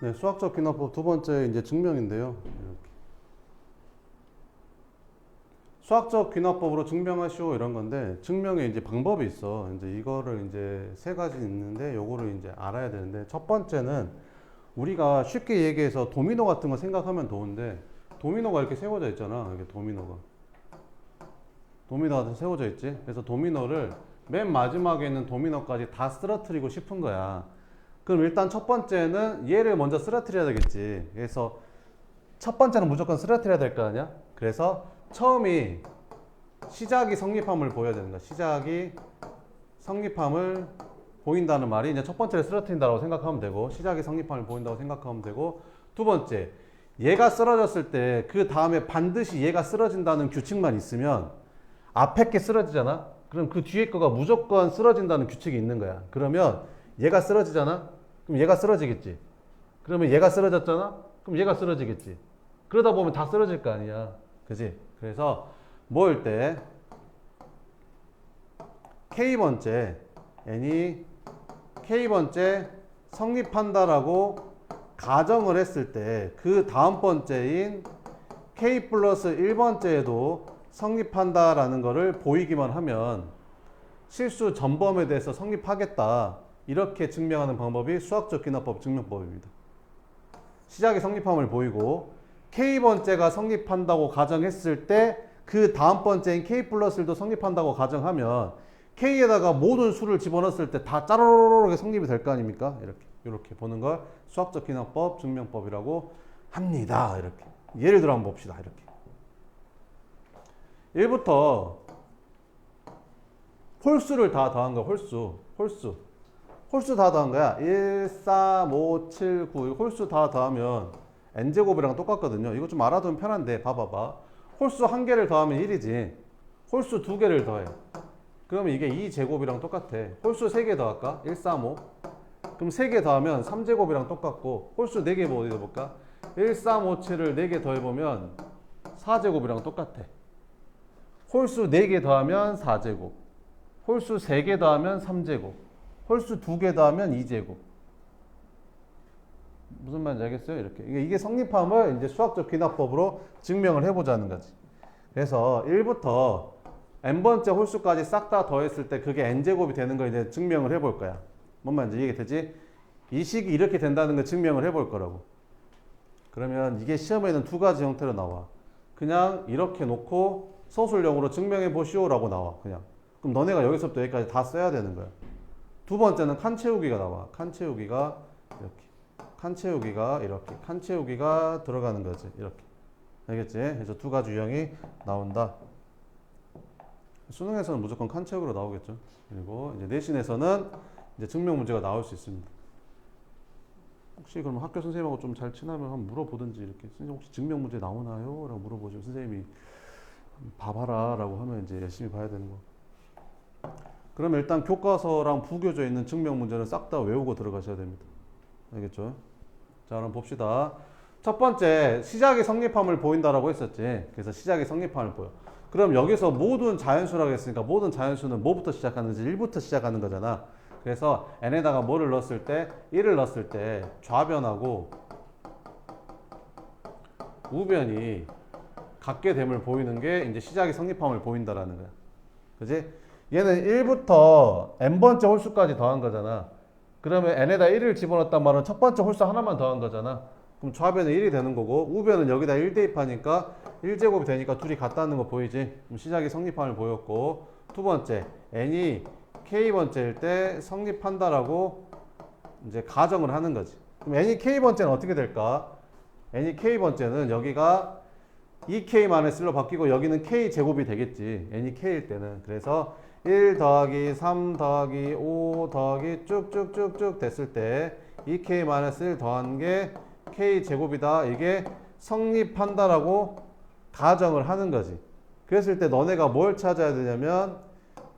네, 수학적 귀납법 두 번째 이제 증명인데요. 이렇게. 수학적 귀납법으로 증명하시오 이런 건데 증명에 이제 방법이 있어. 이제 이거를 이제 세 가지 있는데 요거를 이제 알아야 되는데 첫 번째는 우리가 쉽게 얘기해서 도미노 같은 거 생각하면 좋은데 도미노가 이렇게 세워져 있잖아. 이렇게 도미노가 세워져 있지. 그래서 도미노를 맨 마지막에 있는 도미노까지 다 쓰러뜨리고 싶은 거야. 그럼 일단 첫 번째는 얘를 먼저 쓰러뜨려야 되겠지. 그래서 첫 번째는 무조건 쓰러뜨려야 될 거 아니야? 그래서 처음이 시작이 성립함을 보여야 되는 거야. 시작이 성립함을 보인다는 말이 이제 첫 번째를 쓰러뜨린다고 생각하면 되고, 시작이 성립함을 보인다고 생각하면 되고, 두 번째, 얘가 쓰러졌을 때 그 다음에 반드시 얘가 쓰러진다는 규칙만 있으면 앞에 게 쓰러지잖아? 그럼 그 뒤에 거가 무조건 쓰러진다는 규칙이 있는 거야. 그러면 얘가 쓰러지잖아? 그럼 얘가 쓰러지겠지. 그러면 얘가 쓰러졌잖아? 그럼 얘가 쓰러지겠지. 그러다 보면 다 쓰러질 거 아니야. 그지? 그래서 뭐일 때 K번째 n이 K번째 성립한다라고 가정을 했을 때 그 다음 번째인 K 플러스 1번째에도 성립한다라는 거를 보이기만 하면 실수 전범에 대해서 성립하겠다. 이렇게 증명하는 방법이 수학적 귀납법 증명법입니다. 시작이 성립함을 보이고 K번째가 성립한다고 가정했을 때 그 다음 번째인 K 플러스 1도 성립한다고 가정하면 K에다가 모든 수를 집어넣었을 때 다 짜르르르 성립이 될 거 아닙니까? 이렇게 보는 걸 수학적 귀납법 증명법이라고 합니다. 이렇게. 예를 들어 한번 봅시다. 이렇게. 1부터 홀수를 다 더한 거야. 홀수 다 더한 거야. 1, 3, 5, 7, 9 홀수 다 더하면 n제곱이랑 똑같거든요. 이거 좀 알아두면 편한데 봐봐봐. 홀수 한 개를 더하면 1이지. 홀수 두 개를 더해. 그러면 이게 2제곱이랑 똑같아. 홀수 3개 더할까? 1, 3, 5. 그럼 3개 더하면 3제곱이랑 똑같고 홀수 4개 뭐 어디 해볼까? 1, 3, 5, 7을 4개 더해보면 4제곱이랑 똑같아. 홀수 4개 더하면 4제곱. 홀수 3개 더하면 3제곱. 홀수 2개 더하면 2제곱. 무슨 말인지 알겠어요? 이렇게. 이게 성립함을 이제 수학적 귀납법으로 증명을 해보자는 거지. 그래서 1부터 n번째 홀수까지 싹 다 더했을 때 그게 n제곱이 되는 걸 이제 증명을 해볼 거야. 뭔 말인지 이해되지? 이 식이 이렇게 된다는 걸 증명을 해볼 거라고. 그러면 이게 시험에는 두 가지 형태로 나와. 그냥 이렇게 놓고 서술형으로 증명해 보시오라고 나와. 그냥. 그럼 너네가 여기서부터 여기까지 다 써야 되는 거야. 두 번째는 칸 채우기가 나와. 칸 채우기가 이렇게. 칸 채우기가 이렇게. 칸 채우기가 들어가는 거지. 이렇게. 알겠지? 그래서 두 가지 유형이 나온다. 수능에서는 무조건 칸 채우기로 나오겠죠. 그리고 이제 내신에서는 이제 증명 문제가 나올 수 있습니다. 혹시 그럼 학교 선생님하고 좀 잘 친하면 한번 물어보든지 이렇게 선생님 혹시 증명 문제 나오나요? 라고 물어보죠. 선생님이 봐봐라 라고 하면 이제 열심히 봐야 되는 거. 그러면 일단 교과서랑 부교재에 있는 증명 문제는 싹 다 외우고 들어가셔야 됩니다. 알겠죠? 자, 그럼 봅시다. 첫 번째, 시작이 성립함을 보인다라고 했었지. 그래서 시작이 성립함을 보여. 그럼 여기서 모든 자연수라고 했으니까 모든 자연수는 뭐부터 시작하는지 1부터 시작하는 거잖아. 그래서 n에다가 뭐를 넣었을 때 1을 넣었을 때 좌변하고 우변이 같게 됨을 보이는 게 이제 시작이 성립함을 보인다라는 거야. 그지? 얘는 1부터 n번째 홀수까지 더한 거잖아. 그러면 n에다 1을 집어넣었단 말은 첫 번째 홀수 하나만 더한 거잖아. 그럼 좌변은 1이 되는 거고 우변은 여기다 1 대입하니까 1제곱이 되니까 둘이 같다는 거 보이지? 그럼 시작이 성립함을 보였고 두 번째 n이 k번째일 때 성립한다라고 이제 가정을 하는 거지. 그럼 n이 k번째는 어떻게 될까? n이 k번째는 여기가 2k-1로 바뀌고 여기는 k제곱이 되겠지. n이 k일 때는. 그래서 1 더하기 3 더하기 5 더하기 쭉쭉쭉쭉 됐을 때 2k-1 더한 게 k제곱이다. 이게 성립한다라고 가정을 하는 거지. 그랬을 때 너네가 뭘 찾아야 되냐면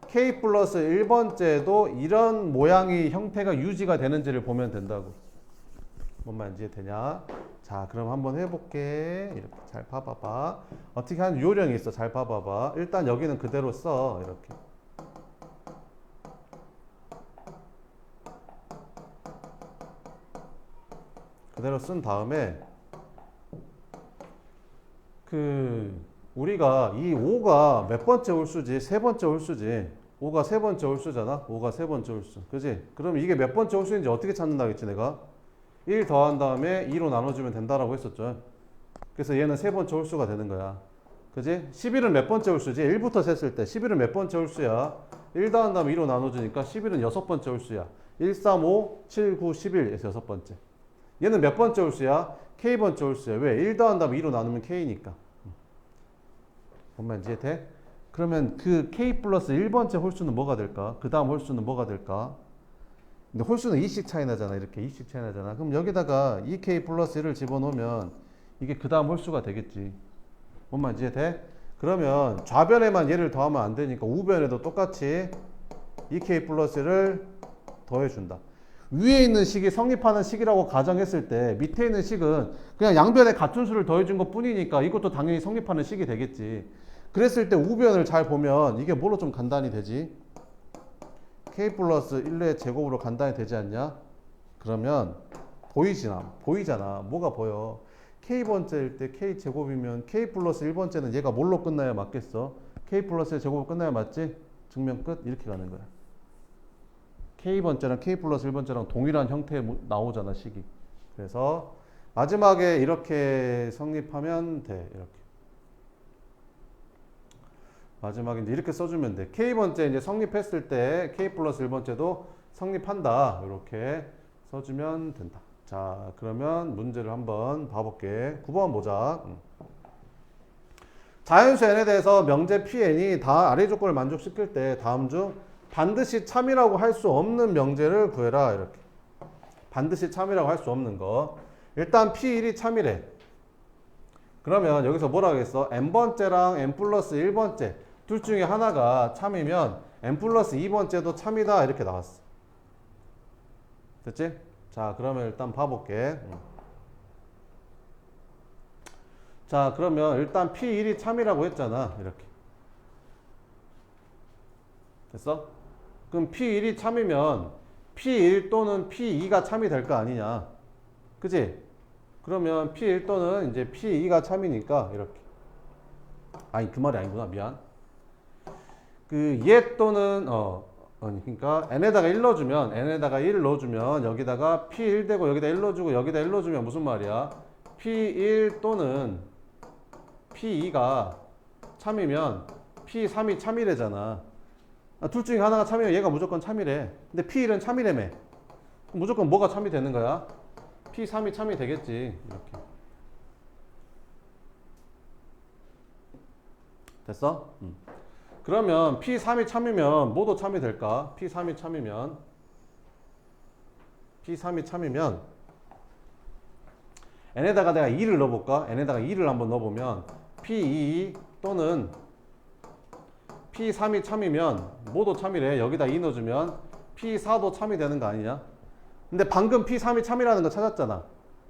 k 플러스 1번째도 이런 모양의 형태가 유지가 되는지를 보면 된다고. 뭔 말인지 되냐? 자, 그럼 한번 해볼게. 이렇게 잘 봐봐봐. 어떻게 하는 요령이 있어. 잘 봐봐봐. 일단 여기는 그대로 써. 이렇게. 그대로 쓴 다음에 우리가 이 5가 몇 번째 홀수지? 세 번째 홀수지. 5가 세 번째 홀수잖아. 5가 세 번째 홀수. 그지? 그럼 이게 몇 번째 홀수인지 어떻게 찾는다 했지 내가? 1 더한 다음에 2로 나눠주면 된다라고 했었죠. 그래서 얘는 세 번째 홀수가 되는 거야. 그지? 11은 몇 번째 홀수지? 1부터 셌을 때 11은 몇 번째 홀수야? 1 더한 다음에 2로 나눠주니까 11은 여섯 번째 홀수야. 1, 3, 5, 7, 9, 11에서 여섯 번째. 얘는 몇 번째 홀수야? K번째 홀수야. 왜? 1 더한 다음에 2로 나누면 K니까. 뭔 이해 돼? 그러면 그 K 플러스 1번째 홀수는 뭐가 될까? 그 다음 홀수는 뭐가 될까? 근데 홀수는 2씩 차이 나잖아. 이렇게 2씩 차이 나잖아. 그럼 여기다가 2K 플러스 1을 집어넣으면 이게 그 다음 홀수가 되겠지. 뭔 이해 돼? 그러면 좌변에만 얘를 더하면 안 되니까 우변에도 똑같이 2K 플러스 1을 더해준다. 위에 있는 식이 성립하는 식이라고 가정했을 때 밑에 있는 식은 그냥 양변에 같은 수를 더해준 것 뿐이니까 이것도 당연히 성립하는 식이 되겠지. 그랬을 때 우변을 잘 보면 이게 뭘로 좀 간단히 되지? K 플러스 1의 제곱으로 간단히 되지 않냐? 그러면 보이잖아. 뭐가 보여? K번째일 때 K 제곱이면 K 플러스 1번째는 얘가 뭘로 끝나야 맞겠어? K 플러스 제곱으로 끝나야 맞지? 증명 끝? 이렇게 가는 거야. K번째랑 K 플러스 1번째랑 동일한 형태에 나오잖아, 식이. 그래서 마지막에 이렇게 성립하면 돼. 이렇게. 마지막에 이제 이렇게 써주면 돼. K번째 이제 성립했을 때 K 플러스 1번째도 성립한다. 이렇게 써주면 된다. 자, 그러면 문제를 한번 봐볼게. 9번 보자. 자연수 n에 대해서 명제 Pn이 다 아래 조건을 만족시킬 때 다음 중 반드시 참이라고 할 수 없는 명제를 구해라. 이렇게. 반드시 참이라고 할 수 없는 거. 일단 P1이 참이래. 그러면 여기서 뭐라 하겠어? n번째랑 n 플러스 1번째 둘 중에 하나가 참이면 n 플러스 2번째도 참이다. 이렇게 나왔어. 됐지? 자, 그러면 일단 봐볼게. 자, 그러면 일단 P1이 참이라고 했잖아. 이렇게. 됐어? 그럼 P1이 참이면 P1 또는 P2가 참이 될 거 아니냐. 그지? 그러면 P1 또는 이제 P2가 참이니까 이렇게. 아니, 그 말이 아니구나. 미안. 그 얘 또는 그러니까 n에다가 1 넣어주면 n에다가 1 넣어주면 여기다가 P1 되고 여기다 1 넣어주고 여기다 1 넣어주면 무슨 말이야? P1 또는 P2가 참이면 P3이 참이래잖아. 둘 중에 하나가 참이면 얘가 무조건 참이래. 근데 P1은 참이래며. 그럼 무조건 뭐가 참이 되는 거야? P3이 참이 되겠지. 이렇게. 됐어? 그러면 P3이 참이면 뭐도 참이 될까? P3이 참이면 n에다가 내가 2를 넣어볼까? n에다가 2를 한번 넣어보면 P2 또는 P3이 참이면 뭐도 참이래. 여기다 2 넣어주면 P4도 참이 되는 거 아니냐? 근데 방금 P3이 참이라는 거 찾았잖아.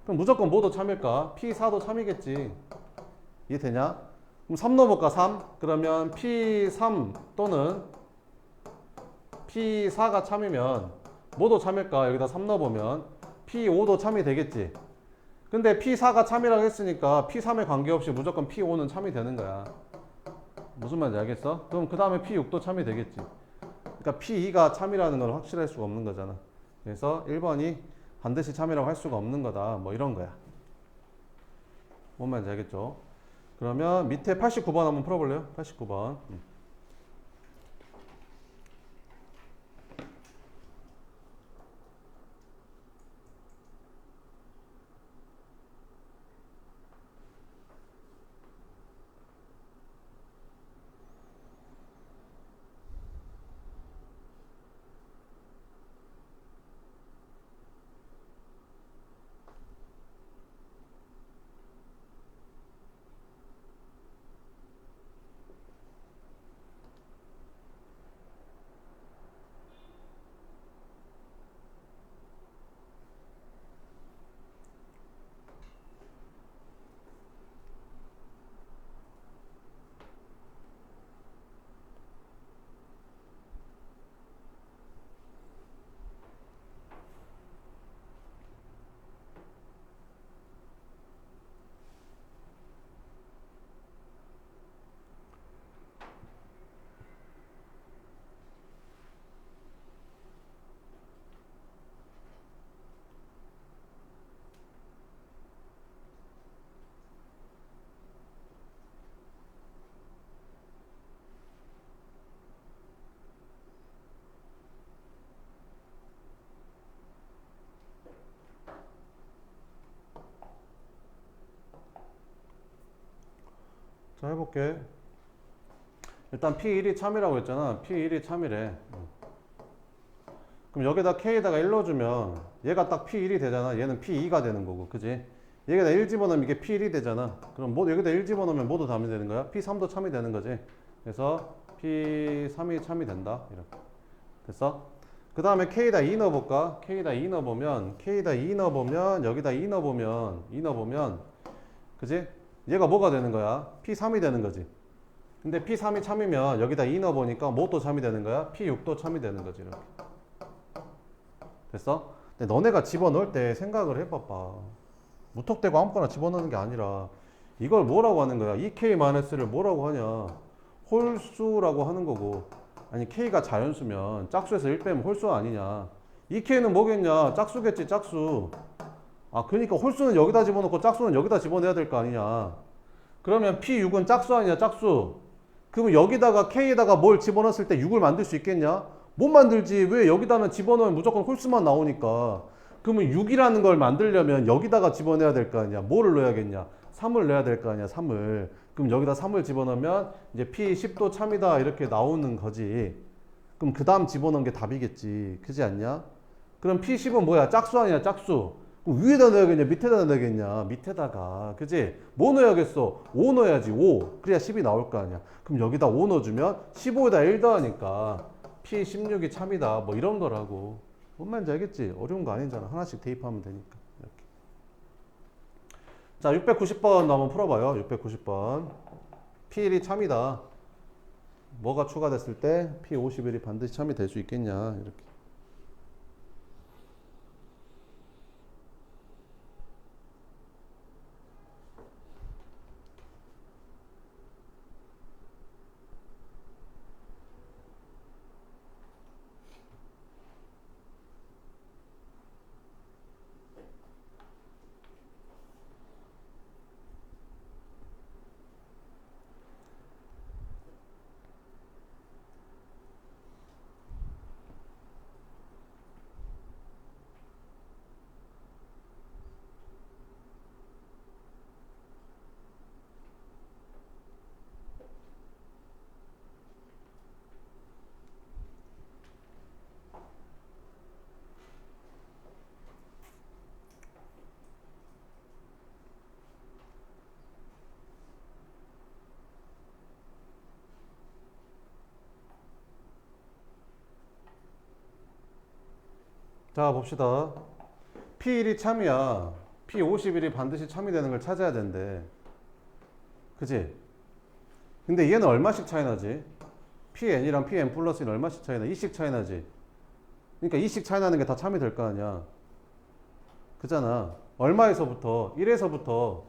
그럼 무조건 뭐도 참일까? P4도 참이겠지. 이해되냐? 그럼 3 넣어볼까? 3? 그러면 P3 또는 P4가 참이면 뭐도 참일까? 여기다 3 넣어보면 P5도 참이 되겠지. 근데 P4가 참이라고 했으니까 P3에 관계없이 무조건 P5는 참이 되는 거야. 무슨 말인지 알겠어? 그럼 그 다음에 P6도 참이 되겠지. 그러니까 P2가 참이라는 걸 확실할 수가 없는 거잖아. 그래서 1번이 반드시 참이라고 할 수가 없는 거다. 뭐 이런 거야. 뭔 말인지 알겠죠? 그러면 밑에 89번 한번 풀어볼래요? 89번. 자, 해볼게. 일단 P1이 참이라고 했잖아. P1이 참이래. 그럼 여기다 K에다가 1 넣어주면 얘가 딱 P1이 되잖아. 얘는 P2가 되는 거고, 그지? 여기다 1 집어넣으면 이게 P1이 되잖아. 그럼 여기다 1 집어넣으면 모두 담이 되는 거야. P3도 참이 되는 거지. 그래서 P3이 참이 된다. 이렇게. 됐어? 그 다음에 K에다 2 넣어볼까? K에다 2 넣어보면, 여기다 2 넣어보면, 그지? 얘가 뭐가 되는 거야? P3이 되는 거지. 근데 P3이 참이면 여기다 2 넣어보니까 뭐 또 참이 되는 거야? P6도 참이 되는 거지. 이렇게. 됐어? 근데 너네가 집어넣을 때 생각을 해봐봐. 무턱대고 아무거나 집어넣는 게 아니라 이걸 뭐라고 하는 거야? 2K-를 뭐라고 하냐? 홀수라고 하는 거고, 아니 K가 자연수면 짝수에서 1 빼면 홀수 아니냐? 2K는 뭐겠냐? 짝수겠지, 짝수. 아, 그러니까 홀수는 여기다 집어넣고 짝수는 여기다 집어넣어야 될 거 아니냐? 그러면 P6은 짝수 아니냐, 짝수? 그러면 여기다가 K에다가 뭘 집어넣었을 때 6을 만들 수 있겠냐? 못 만들지. 왜? 여기다는 집어넣으면 무조건 홀수만 나오니까. 그러면 6이라는 걸 만들려면 여기다가 집어넣어야 될 거 아니야? 뭐를 넣어야겠냐? 3을 넣어야 될 거 아니야, 3을. 그럼 여기다 3을 집어넣으면 이제 P10도 참이다 이렇게 나오는 거지. 그럼 그 다음 집어넣은 게 답이겠지. 그지 않냐? 그럼 P10은 뭐야? 짝수 아니야, 짝수. 그럼 위에다 넣어야겠냐? 밑에다 넣어야겠냐? 밑에다가. 그지? 뭐 넣어야겠어? 5 넣어야지, 5. 그래야 10이 나올 거 아니야. 그럼 여기다 5 넣어주면 15에다 1 더하니까 P16이 참이다. 뭐 이런 거라고. 뭔 말인지 알겠지? 어려운 거 아니잖아. 하나씩 대입하면 되니까. 이렇게. 자, 690번 한번 풀어봐요. 690번. P1이 참이다. 뭐가 추가됐을 때 P51이 반드시 참이 될 수 있겠냐. 이렇게. 자, 봅시다. P1이 참이야. P51이 반드시 참이 되는 걸 찾아야 된대. 그지? 근데 얘는 얼마씩 차이 나지? Pn이랑 Pn 플러스는 얼마씩 차이 나? 2씩 차이 나지? 그러니까 2씩 차이 나는 게 다 참이 될 거 아니야. 그잖아. 얼마에서부터? 1에서부터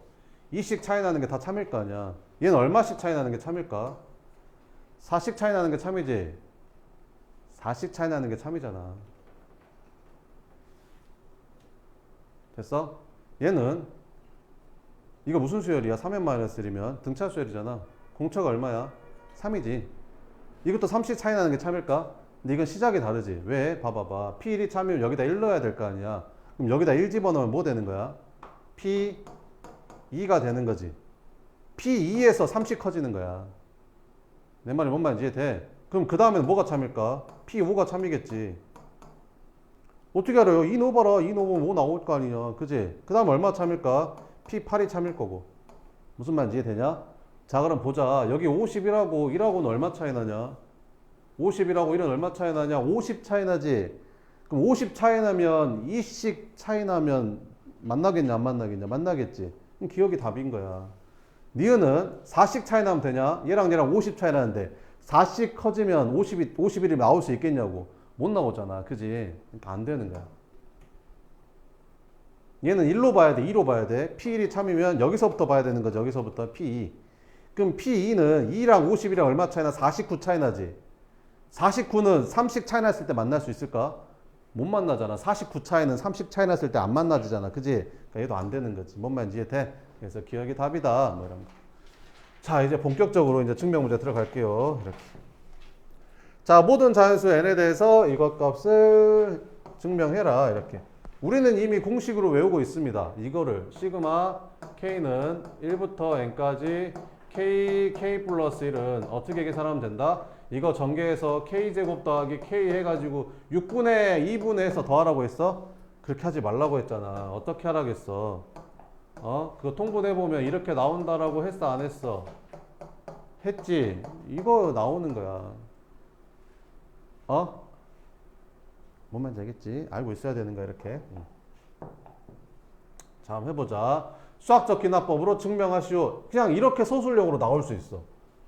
2씩 차이 나는 게 다 참일 거 아니야. 얘는 얼마씩 차이 나는 게 참일까? 4씩 차이 나는 게 참이지? 4씩 차이 나는 게 참이잖아. 됐어? 얘는 이거 무슨 수열이야? 3n-1이면 등차 수열이잖아. 공차가 얼마야? 3이지. 이것도 3씩 차이 나는 게 참일까? 근데 이건 시작이 다르지. 왜? 봐봐봐. P1이 참이면 여기다 1 넣어야 될 거 아니야. 그럼 여기다 1 집어넣으면 뭐 되는 거야? P2가 되는 거지. P2에서 3씩 커지는 거야. 내 말이 뭔 말인지 이해돼? 그럼 그 다음에는 뭐가 참일까? P5가 참이겠지. 어떻게 알아요? 2 넣어봐라. 2 넣으면 5 나올 거 아니냐. 그지? 그 다음 얼마 참일까? P8이 참일 거고. 무슨 말인지 이해되냐? 자, 그럼 보자. 여기 50이라고 1하고는 얼마 차이 나냐? 50이라고 1은 얼마 차이 나냐? 50 차이 나지? 그럼 50 차이 나면 2씩 차이 나면 만나겠냐? 안 만나겠냐? 만나겠지? 그럼 기억이 답인 거야. 니은은 4씩 차이 나면 되냐? 얘랑 얘랑 50 차이 나는데 4씩 커지면 51이 나올 수 있겠냐고. 못 나오잖아. 그지? 그러니까 안 되는 거야. 얘는 1로 봐야 돼? 2로 봐야 돼? P1이 참이면 여기서부터 봐야 되는 거죠. 여기서부터 P2. 그럼 P2는 2랑 50이랑 얼마 차이 나? 49 차이 나지? 49는 30 차이 났을 때 만날 수 있을까? 못 만나잖아. 49 차이는 30 차이 났을 때 안 만나지잖아. 그지? 그러니까 얘도 안 되는 거지. 뭔 말인지 이해돼? 그래서 기억이 답이다. 뭐 이런 거. 자, 이제 본격적으로 이제 증명 문제 들어갈게요. 이렇게. 자, 모든 자연수 n에 대해서 이것 값을 증명해라. 이렇게. 우리는 이미 공식으로 외우고 있습니다. 이거를 시그마 k는 1부터 n까지 k 플러스 1은 어떻게 계산하면 된다? 이거 전개해서 k제곱 더하기 k 해가지고 6분의 2분의 해서 더하라고 했어? 그렇게 하지 말라고 했잖아. 어떻게 하라겠어? 그거 통분해보면 이렇게 나온다라고 했어 안 했어? 했지? 이거 나오는 거야. 뭔 말인지 알겠지? 알고 있어야 되는 거야 이렇게. 자 한번 해보자. 수학적 기납법으로 증명하시오. 그냥 이렇게 소술형으로 나올 수 있어.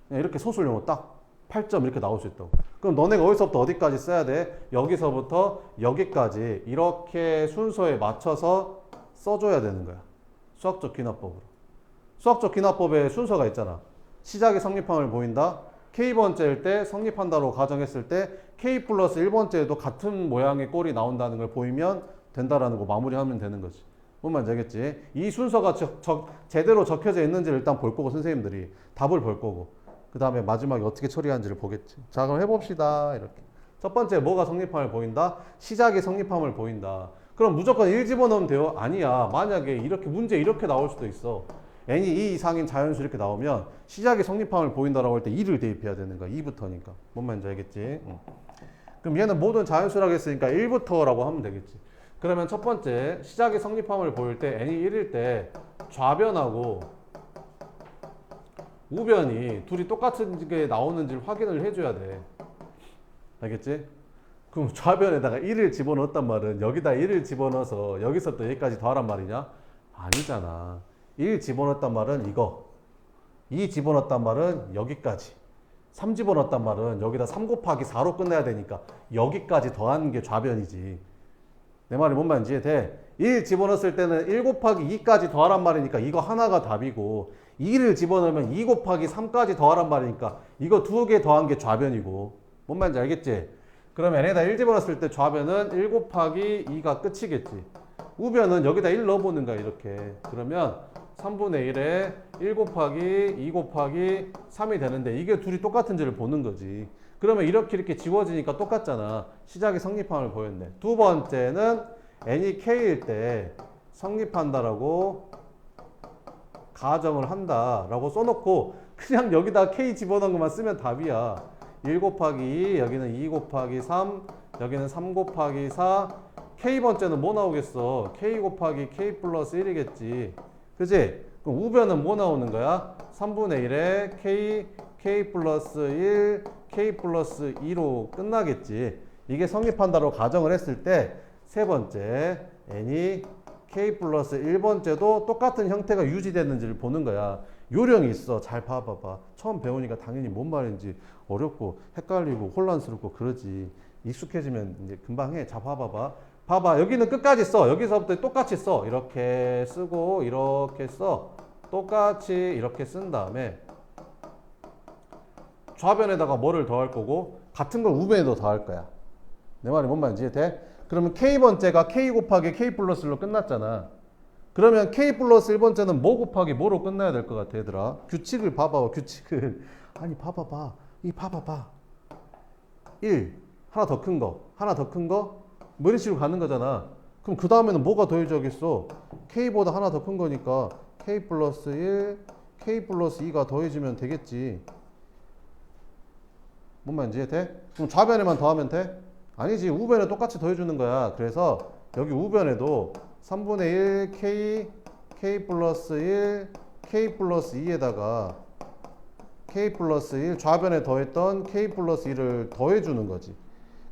그냥 이렇게 소술형으로 딱 8점 이렇게 나올 수 있다고. 그럼 너네가 어디서부터 어디까지 써야 돼? 여기서부터 여기까지 이렇게 순서에 맞춰서 써줘야 되는 거야. 수학적 기납법으로. 수학적 기납법에 순서가 있잖아. 시작이 성립함을 보인다. K번째일 때 성립한다로 가정했을 때 K 플러스 1번째에도 같은 모양의 꼴이 나온다는 걸 보이면 된다라는 거 마무리하면 되는 거지. 뭔 말인지 알겠지? 이 순서가 제대로 적혀져 있는지를 일단 볼 거고 선생님들이 답을 볼 거고 그 다음에 마지막에 어떻게 처리하는지를 보겠지. 자 그럼 해봅시다. 이렇게 첫 번째 뭐가 성립함을 보인다? 시작이 성립함을 보인다. 그럼 무조건 1 집어넣으면 돼요? 아니야. 만약에 이렇게 문제 이렇게 나올 수도 있어. n이 2 이상인 자연수 이렇게 나오면 시작이 성립함을 보인다라고 할 때 2를 대입해야 되는 거야. 2부터니까. 뭔 말인지 알겠지? 그럼 얘는 모든 자연수라고 했으니까 1부터라고 하면 되겠지. 그러면 첫 번째 시작이 성립함을 보일 때 n이 1일 때 좌변하고 우변이 둘이 똑같은 게 나오는지를 확인을 해줘야 돼. 알겠지? 그럼 좌변에다가 1을 집어넣었단 말은 여기다 1을 집어넣어서 여기서부터 여기까지 더하란 말이냐? 아니잖아. 1 집어넣었단 말은 이거, 2 집어넣었단 말은 여기까지, 3 집어넣었단 말은 여기다 3 곱하기 4로 끝내야 되니까 여기까지 더하는 게 좌변이지. 내 말이 뭔 말인지 이해돼? 1 집어넣었을 때는 1 곱하기 2까지 더하란 말이니까 이거 하나가 답이고 2를 집어넣으면 2 곱하기 3까지 더하란 말이니까 이거 두 개 더한 게 좌변이고. 뭔 말인지 알겠지? 그러면 n에다 1 집어넣었을 때 좌변은 1 곱하기 2가 끝이겠지. 우변은 여기다 1 넣어보는 거야 이렇게. 그러면 3분의 1에 1 곱하기 2 곱하기 3이 되는데 이게 둘이 똑같은지를 보는 거지. 그러면 이렇게 지워지니까 똑같잖아. 시작이 성립함을 보였네. 두 번째는 n이 k일 때 성립한다라고 가정을 한다라고 써놓고 그냥 여기다 k 집어넣은 것만 쓰면 답이야. 1 곱하기 2, 여기는 2 곱하기 3, 여기는 3 곱하기 4. k번째는 뭐 나오겠어? k 곱하기 k 플러스 1이겠지. 그지? 그럼 우변은 뭐 나오는 거야? 3분의 1에 k 플러스 1, k 플러스 2로 끝나겠지. 이게 성립한다로 가정을 했을 때 세 번째 n이 k 플러스 1번째도 똑같은 형태가 유지됐는지를 보는 거야. 요령이 있어. 잘 봐봐봐. 처음 배우니까 당연히 뭔 말인지 어렵고 헷갈리고 혼란스럽고 그러지. 익숙해지면 이제 금방 해. 자 봐봐봐. 봐봐. 여기는 끝까지 써. 여기서부터 똑같이 써. 이렇게 쓰고 이렇게 써. 똑같이 이렇게 쓴 다음에 좌변에다가 뭐를 더할 거고 같은 걸 우변에도 더할 거야. 내 말이 뭔 말인지 이해돼? 그러면 K번째가 K 곱하기 K 플러스 1로 끝났잖아. 그러면 K 플러스 1번째는 뭐 곱하기 뭐로 끝나야 될 것 같아 얘들아? 규칙을 봐봐. 규칙을. 아니 봐봐봐. 이 봐봐봐. 1 하나 더 큰 거 하나 더 큰 거 뭐 이런 식으로 가는 거잖아. 그럼 그 다음에는 뭐가 더해져야겠어? K보다 하나 더 큰 거니까 K 플러스 1 K 플러스 2가 더해지면 되겠지. 뭔 말인지 이해돼? 그럼 좌변에만 더하면 돼? 아니지. 우변에 똑같이 더해주는 거야. 그래서 여기 우변에도 3분의 1 K 플러스 1 K 플러스 2에다가 K 플러스 1 좌변에 더했던 K 플러스 1을 더해주는 거지.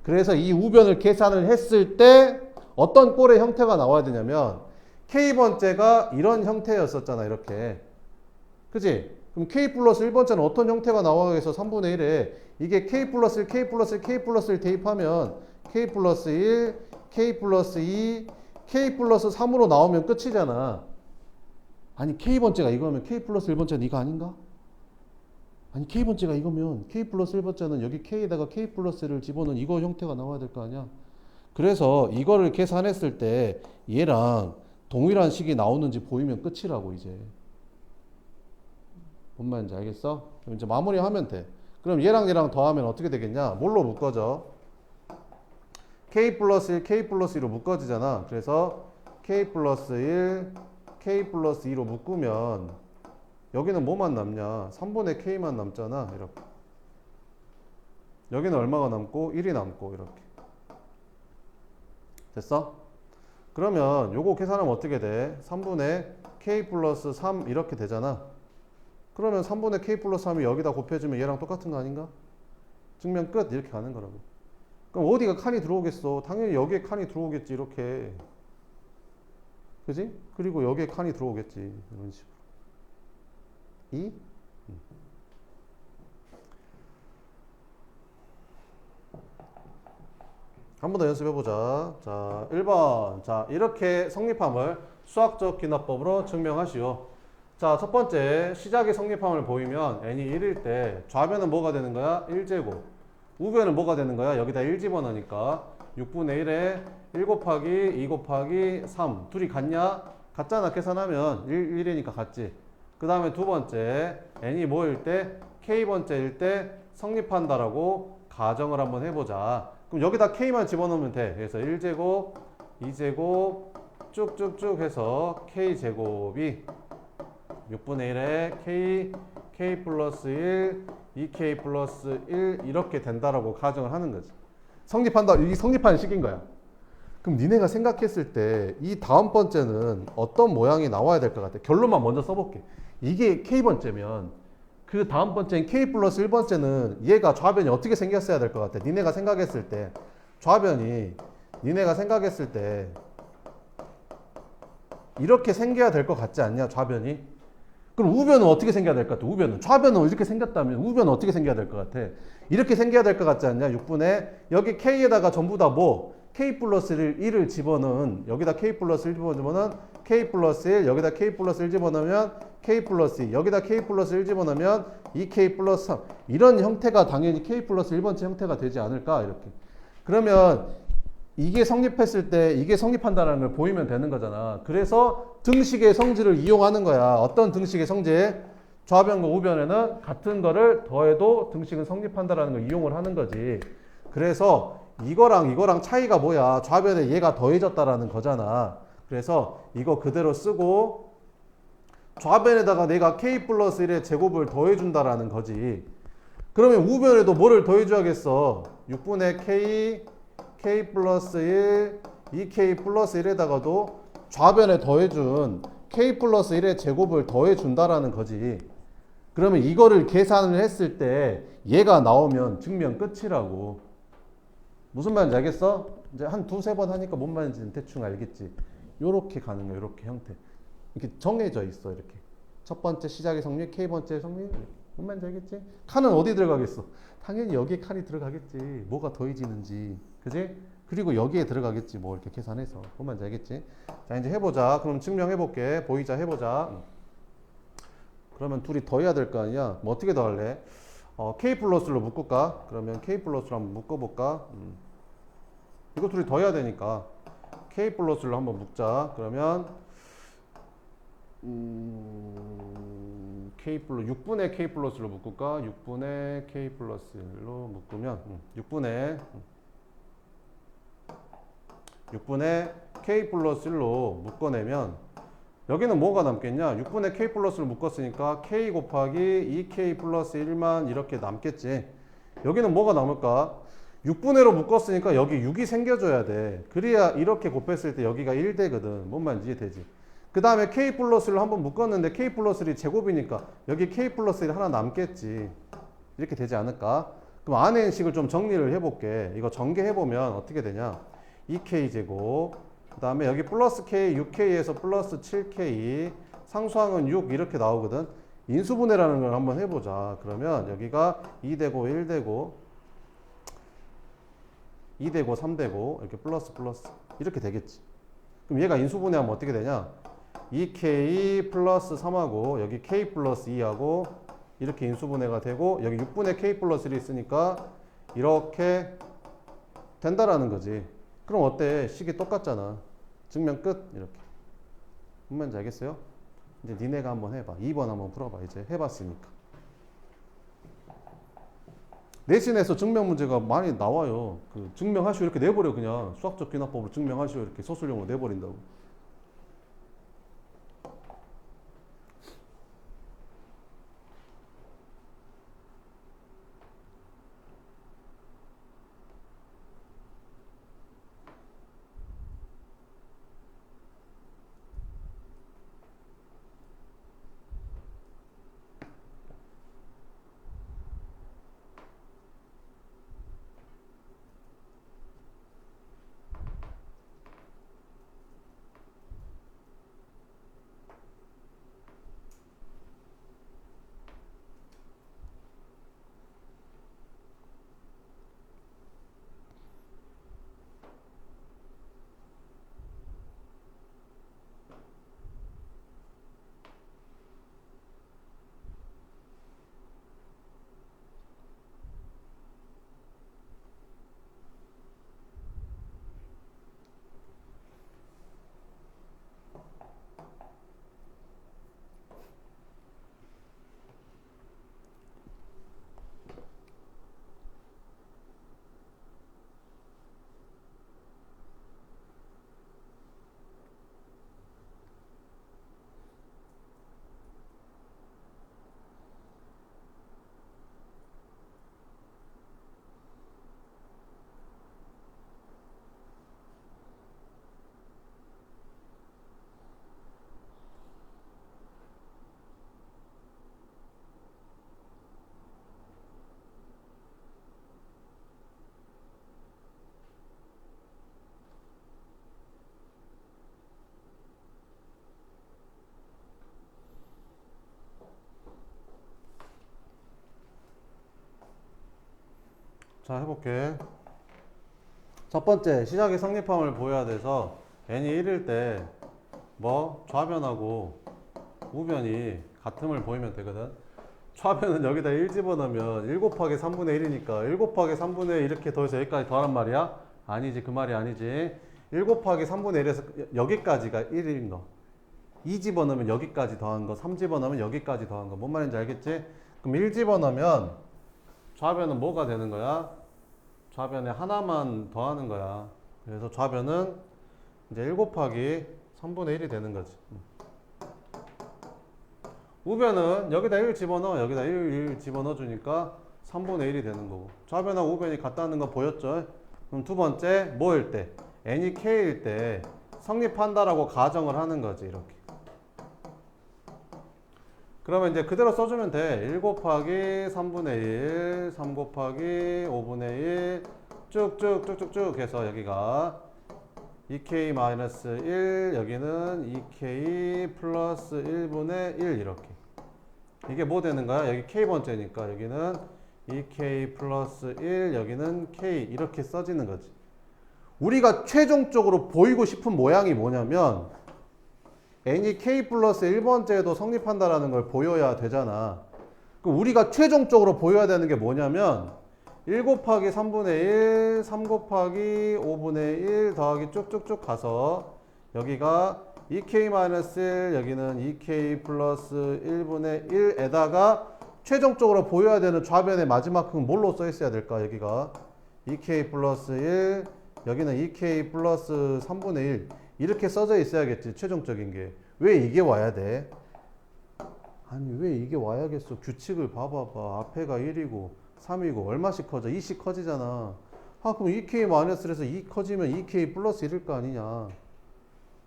그래서 이 우변을 계산을 했을 때 어떤 꼴의 형태가 나와야 되냐면 K번째가 이런 형태였었잖아. 이렇게. 그치? 그럼 K 플러스 1번째는 어떤 형태가 나와야겠어? 3분의 1에 이게 K 플러스 1, K 플러스 1, K 플러스 1 대입하면 K 플러스 1, K 플러스 2, K 플러스 3으로 나오면 끝이잖아. 아니 K번째가 이거면 K 플러스 1번째는 이거 아닌가? 아니 K번째가 이거면 K 플러스 1번째는 여기 K에다가 K 플러스 1을 집어넣은 이거 형태가 나와야 될 거 아니야? 그래서 이거를 계산했을 때 얘랑 동일한 식이 나오는지 보이면 끝이라고 이제. 뭔 말인지 알겠어? 그럼 이제 마무리하면 돼. 그럼 얘랑 얘랑 더하면 어떻게 되겠냐? 뭘로 묶어져? K 플러스 1, K 플러스 2로 묶어지잖아. 그래서 K 플러스 1, K 플러스 2로 묶으면 여기는 뭐만 남냐? 3분의 K만 남잖아. 이렇게. 여기는 얼마가 남고 1이 남고 이렇게. 됐어? 그러면 요거 계산하면 어떻게 돼? 3분의 K 플러스 3 이렇게 되잖아. 그러면 3분의 K 플러스 3이 여기다 곱해주면 얘랑 똑같은 거 아닌가? 증명 끝. 이렇게 가는 거라고. 그럼 어디가 칸이 들어오겠어? 당연히 여기에 칸이 들어오겠지. 이렇게. 그지? 그리고 여기에 칸이 들어오겠지. 이런 식으로. 이? 한 번 더 연습해보자. 자, 1번. 자, 이렇게 성립함을 수학적 기납법으로 증명하시오. 자, 첫 번째, 시작의 성립함을 보이면 n이 1일 때 좌변은 뭐가 되는 거야? 1제곱. 우변은 뭐가 되는 거야? 여기다 1 집어넣으니까 6분의 1에 1 곱하기 2 곱하기 3. 둘이 같냐? 같잖아. 계산하면 1이니까 같지. 그 다음에 두 번째, n이 뭐일 때? k번째일 때 성립한다라고 가정을 한번 해보자. 그럼 여기다 k만 집어넣으면 돼. 그래서 1제곱, 2제곱 쭉쭉쭉 해서 k제곱이 6분의 1에 k 플러스 1, 2k 플러스 1 이렇게 된다라고 가정을 하는 거지. 성립한다. 이게 성립하는 식인 거야. 그럼 니네가 생각했을 때 이 다음 번째는 어떤 모양이 나와야 될 것 같아? 결론만 먼저 써볼게. 이게 k번째면 그 다음 번째인 k 플러스 1번째는 얘가 좌변이 어떻게 생겼어야 될 것 같아? 니네가 생각했을 때 좌변이 니네가 생각했을 때 이렇게 생겨야 될 것 같지 않냐? 좌변이? 그럼 우변은 어떻게 생겨야 될 것 같아? 우변은 좌변은 이렇게 생겼다면 우변은 어떻게 생겨야 될 것 같아? 이렇게 생겨야 될 것 같지 않냐? 6분의 여기 k에다가 전부 다 뭐? k 플러스 1을 집어넣은 여기다 k 플러스 1 집어넣으면 k 플러스 1 여기다 k 플러스 1 집어넣으면 k 플러스 2 여기다 k 플러스 1 집어넣으면 2k 플러스 3 이런 형태가 당연히 k 플러스 1번째 형태가 되지 않을까 이렇게. 그러면 이게 성립했을 때 이게 성립한다는 걸 보이면 되는 거잖아. 그래서 등식의 성질을 이용하는 거야. 어떤 등식의 성질? 좌변과 우변에는 같은 거를 더해도 등식은 성립한다라는 걸 이용을 하는 거지. 그래서 이거랑 차이가 뭐야? 좌변에 얘가 더해졌다라는 거잖아. 그래서 이거 그대로 쓰고 좌변에다가 내가 k 플러스 1의 제곱을 더해준다라는 거지. 그러면 우변에도 뭐를 더해줘야겠어? 6분의 k 플러스 1, 2k 플러스 1에다가도 좌변에 더해준 k 플러스 1의 제곱을 더해준다라는 거지. 그러면 이거를 계산을 했을 때 얘가 나오면 증명 끝이라고. 무슨 말인지 알겠어? 이제 한 두세 번 하니까 뭔 말인지 대충 알겠지. 요렇게 가는 거야. 요렇게 형태. 이렇게 정해져 있어. 이렇게. 첫 번째 시작의 성립, k번째 성립. 뭔 말인지 알겠지? 칸은 어디 들어가겠어? 당연히 여기에 칸이 들어가겠지. 뭐가 더해지는지. 그지? 그리고 여기에 들어가겠지. 뭐 이렇게 계산해서. 뭔 말인지 알겠지? 자, 이제 해보자. 그럼 증명해볼게. 보이자 해보자. 그러면 둘이 더해야 될 거 아니야? 뭐 어떻게 더할래? k 플러스로 묶을까? 그러면 k 플러스로 한번 묶어볼까? 이거 둘이 더해야 되니까 k 플러스로 한번 묶자. 그러면 k 플러스 6분의 k 플러스로 묶을까? 6분의 k 플러스 1로 묶으면 6분의 k 플러스 1로 묶어내면 여기는 뭐가 남겠냐? 6분의 k 플러스를 묶었으니까 k 곱하기 2k 플러스 1만 이렇게 남겠지. 여기는 뭐가 남을까? 6분의로 묶었으니까 여기 6이 생겨줘야 돼. 그래야 이렇게 곱했을 때 여기가 1 되거든. 뭔 말인지 이해되지? 그 다음에 k 플러스를 한번 묶었는데 k 플러스 1이 제곱이니까 여기 k 플러스 1 하나 남겠지. 이렇게 되지 않을까? 그럼 안에 있는 식을 좀 정리를 해볼게. 이거 전개해보면 어떻게 되냐? 2k 제곱 그 다음에 여기 플러스 k, 6k에서 플러스 7k 상수항은 6 이렇게 나오거든. 인수분해라는 걸 한번 해보자. 그러면 여기가 2되고 1되고 2되고 3되고 이렇게 플러스 이렇게 되겠지. 그럼 얘가 인수분해하면 어떻게 되냐? 2k 플러스 3하고 여기 k 플러스 2하고 이렇게 인수분해가 되고 여기 6분의 k 플러스 1이 있으니까 이렇게 된다라는 거지. 그럼 어때? 식이 똑같잖아. 증명 끝. 이렇게. 무슨 말인지 알겠어요? 이제 니네가 한번 해봐. 2번 한번 풀어봐. 이제 해봤으니까. 내신에서 증명 문제가 많이 나와요. 그 증명하시오 이렇게 내버려. 그냥 수학적 기납법으로 증명하시오 이렇게 소술용으로 내버린다고. 자, 해볼게. 첫 번째, 시작의 성립함을 보여야 돼서 n이 1일 때 뭐 좌변하고 우변이 같음을 보이면 되거든. 좌변은 여기다 1 집어넣으면 1 곱하기 3분의 1이니까 1 곱하기 3분의 1 이렇게 더해서 여기까지 더하란 말이야? 아니지, 그 말이 아니지. 1 곱하기 3분의 1에서 여기까지가 1인 거. 2 집어넣으면 여기까지 더한 거, 3 집어넣으면 여기까지 더한 거. 뭔 말인지 알겠지? 그럼 1 집어넣으면 좌변은 뭐가 되는 거야? 좌변에 하나만 더하는 거야. 그래서 좌변은 이제 1 곱하기 3분의 1이 되는 거지. 우변은 여기다 1 집어넣어. 여기다 1 집어넣어 주니까 3분의 1이 되는 거고. 좌변하고 우변이 같다는 거 보였죠? 그럼 두 번째, 뭐일 때? n이 k일 때 성립한다라고 가정을 하는 거지, 이렇게. 그러면 이제 그대로 써주면 돼. 1 곱하기 3분의 1, 3 곱하기 5분의 1, 쭉쭉쭉쭉쭉 해서 여기가 2k-1, 여기는 2k 플러스 1분의 1 이렇게. 이게 뭐 되는 거야? 여기 k번째니까 여기는 2k 플러스 1, 여기는 k 이렇게 써지는 거지. 우리가 최종적으로 보이고 싶은 모양이 뭐냐면 n이 k 플러스 1번째에도 성립한다라는 걸 보여야 되잖아. 그럼 우리가 최종적으로 보여야 되는 게 뭐냐면 1 곱하기 3분의 1, 3 곱하기 5분의 1 더하기 쭉쭉쭉 가서 여기가 2k-1, 여기는 2k 플러스 1분의 1에다가 최종적으로 보여야 되는 좌변의 마지막 은 뭘로 써 있어야 될까? 여기가 2k 플러스 1, 여기는 2k 플러스 3분의 1 이렇게 써져 있어야겠지, 최종적인 게. 왜 이게 와야 돼? 아니, 왜 이게 와야겠어? 규칙을 봐봐봐. 앞에가 1이고 3이고 얼마씩 커져? 2씩 커지잖아. 아, 그럼 2k-에서 2 커지면 2k 플러스 1일 거 아니냐.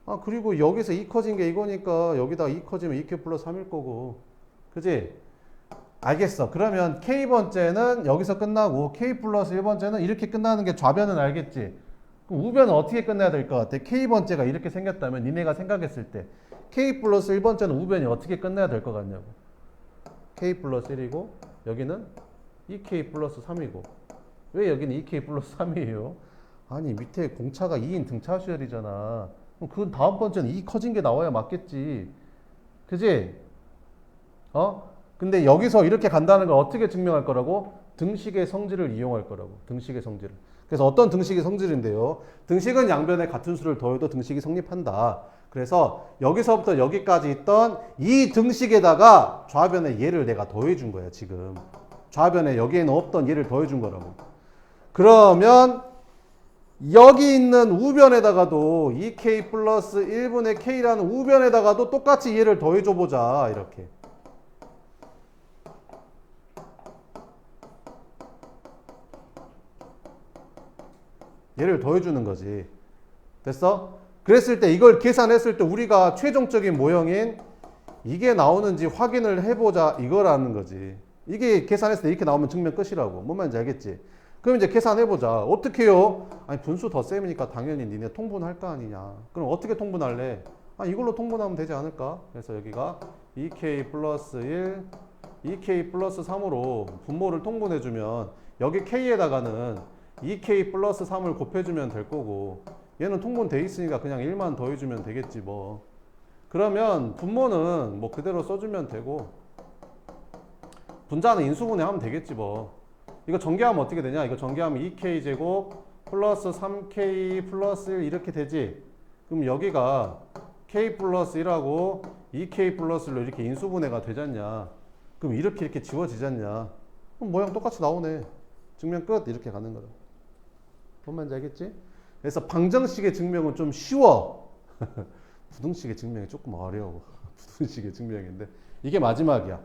아, 그리고 여기서 2 커진 게 이거니까 여기다 2 커지면 2k 플러스 3일 거고. 그지? 알겠어. 그러면 k번째는 여기서 끝나고 k 플러스 1번째는 이렇게 끝나는 게 좌변은 알겠지? 그럼 우변은 어떻게 끝내야 될 것 같아? k번째가 이렇게 생겼다면 니네가 생각했을 때 k 플러스 1번째는 우변이 어떻게 끝내야 될 것 같냐고. k 플러스 1이고 여기는 2k 플러스 3이고 왜 여기는 2k 플러스 3이에요? 아니, 밑에 공차가 2인 등차수열이잖아. 그럼 그 다음 번째는 2 커진 게 나와야 맞겠지. 그지? 근데 여기서 이렇게 간다는 걸 어떻게 증명할 거라고? 등식의 성질을 이용할 거라고. 등식의 성질을. 그래서 어떤 등식의 성질인데요? 등식은 양변에 같은 수를 더해도 등식이 성립한다. 그래서 여기서부터 여기까지 있던 이 등식에다가 좌변에 얘를 내가 더해준 거야, 지금. 좌변에 여기에는 없던 얘를 더해준 거라고. 그러면 여기 있는 우변에다가도 2k 플러스 1분의 k라는 우변에다가도 똑같이 얘를 더해줘 보자, 이렇게. 얘를 더해주는 거지. 됐어? 그랬을 때 이걸 계산했을 때 우리가 최종적인 모형인 이게 나오는지 확인을 해보자, 이거라는 거지. 이게 계산했을 때 이렇게 나오면 증명 끝이라고. 뭔 말인지 알겠지? 그럼 이제 계산해보자. 어떻게 해요? 아니, 분수 덧셈이니까 당연히 니네 통분할 거 아니냐. 그럼 어떻게 통분할래? 아, 이걸로 통분하면 되지 않을까? 그래서 여기가 2k 플러스 1, 2k 플러스 3으로 분모를 통분해주면 여기 k에다가는 2k 플러스 3을 곱해주면 될 거고 얘는 통분돼 있으니까 그냥 1만 더해주면 되겠지 뭐. 그러면 분모는 뭐 그대로 써주면 되고 분자는 인수분해하면 되겠지 뭐. 이거 전개하면 어떻게 되냐? 이거 전개하면 2k제곱 플러스 3k 플러스 1 이렇게 되지? 그럼 여기가 k 플러스 1하고 2k 플러스 1로 이렇게 인수분해가 되잖냐? 그럼 이렇게 지워지잖냐? 그럼 모양 똑같이 나오네. 증명 끝. 이렇게 가는 거다. 뭔 말인지 알겠지? 그래서 방정식의 증명은 좀 쉬워. 부등식의 증명이 조금 어려워. 부등식의 증명인데 이게 마지막이야.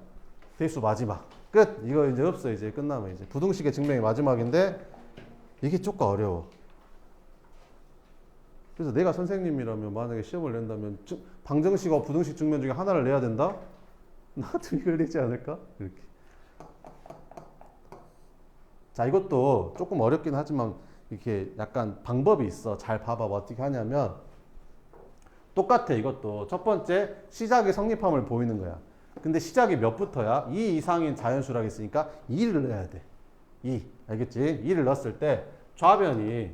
대수 마지막. 끝. 이거 이제 없어. 이제 끝나면 이제 부등식의 증명이 마지막인데 이게 조금 어려워. 그래서 내가 선생님이라면 만약에 시험을 낸다면 방정식과 부등식 증명 중에 하나를 내야 된다? 나도 이걸 내지 않을까? 이렇게. 자, 이것도 조금 어렵긴 하지만 이렇게 약간 방법이 있어. 잘 봐봐. 어떻게 하냐면 똑같아. 이것도 첫 번째 시작의 성립함을 보이는 거야. 근데 시작이 몇부터야? 2 이상인 자연수라고 했으니까 2를 넣어야 돼. 2. 알겠지? 2를 넣었을 때 좌변이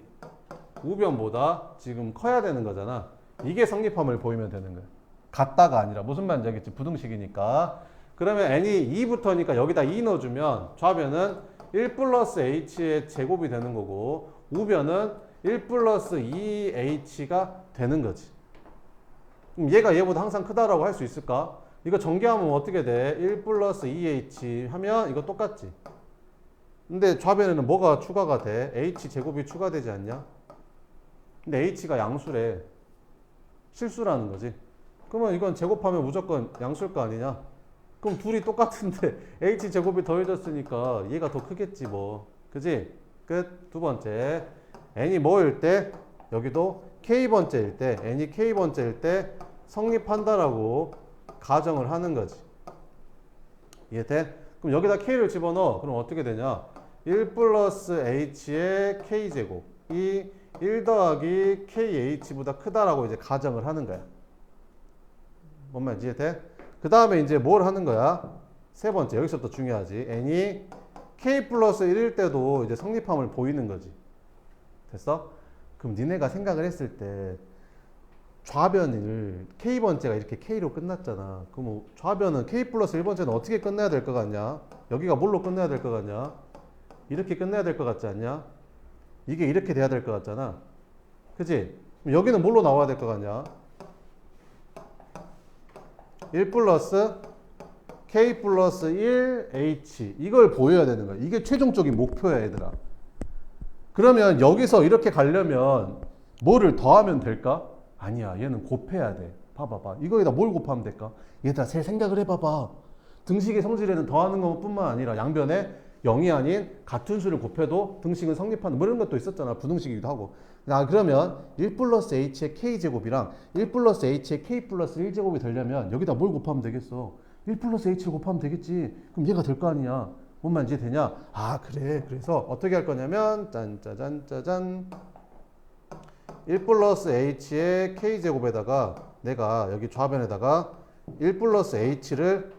우변보다 지금 커야 되는 거잖아. 이게 성립함을 보이면 되는 거야. 같다가 아니라. 무슨 말인지 알겠지? 부등식이니까. 그러면 n이 2부터니까 여기다 2 넣어주면 좌변은 1 플러스 h의 제곱이 되는 거고 우변은 1 플러스 2h가 되는 거지. 그럼 얘가 얘보다 항상 크다라고 할 수 있을까? 이거 전개하면 어떻게 돼? 1 플러스 2h 하면 이거 똑같지. 근데 좌변에는 뭐가 추가가 돼? h 제곱이 추가되지 않냐? 근데 h가 양수래. 실수라는 거지. 그러면 이건 제곱하면 무조건 양수일 거 아니냐? 그럼 둘이 똑같은데 h 제곱이 더해졌으니까 얘가 더 크겠지 뭐. 그지? 끝. 두 번째. n이 뭐일 때? 여기도 k번째일 때, n이 k번째일 때 성립한다라고 가정을 하는 거지. 이해돼? 그럼 여기다 k를 집어넣어. 그럼 어떻게 되냐? 1 플러스 h의 k제곱이 1 더하기 kh보다 크다라고 이제 가정을 하는 거야. 뭔 말인지 이해돼? 그 다음에 이제 뭘 하는 거야? 세 번째. 여기서부터 중요하지. n이 k 플러스 1일 때도 이제 성립함을 보이는 거지. 됐어? 그럼 니네가 생각을 했을 때 좌변을 k번째가 이렇게 k로 끝났잖아. 그럼 좌변은 k 플러스 1번째는 어떻게 끝내야 될 것 같냐? 여기가 뭘로 끝내야 될 것 같냐? 이렇게 끝내야 될 것 같지 않냐? 이게 이렇게 돼야 될 것 같잖아. 그치? 그럼 여기는 뭘로 나와야 될 것 같냐? 1 플러스 k 플러스 1h 이걸 보여야 되는 거야. 이게 최종적인 목표야 얘들아. 그러면 여기서 이렇게 가려면 뭐를 더하면 될까? 아니야. 얘는 곱해야 돼. 봐봐봐. 이거에다 뭘 곱하면 될까? 얘들아 잘 생각을 해봐봐. 등식의 성질에는 더하는 것뿐만 아니라 양변에 0이 아닌 같은 수를 곱해도 등식은 성립하는 뭐 이런 것도 있었잖아. 부등식이기도 하고. 그러면 1 플러스 h의 k제곱이랑 1 플러스 h의 k 플러스 1제곱이 되려면 여기다 뭘 곱하면 되겠어? 1 플러스 h를 곱하면 되겠지. 그럼 얘가 될 거 아니야. 뭔 말인지 되냐? 아 그래. 그래서 어떻게 할 거냐면 짠짜잔 짜잔 1 플러스 h의 k제곱에다가 내가 여기 좌변에다가 1 플러스 h를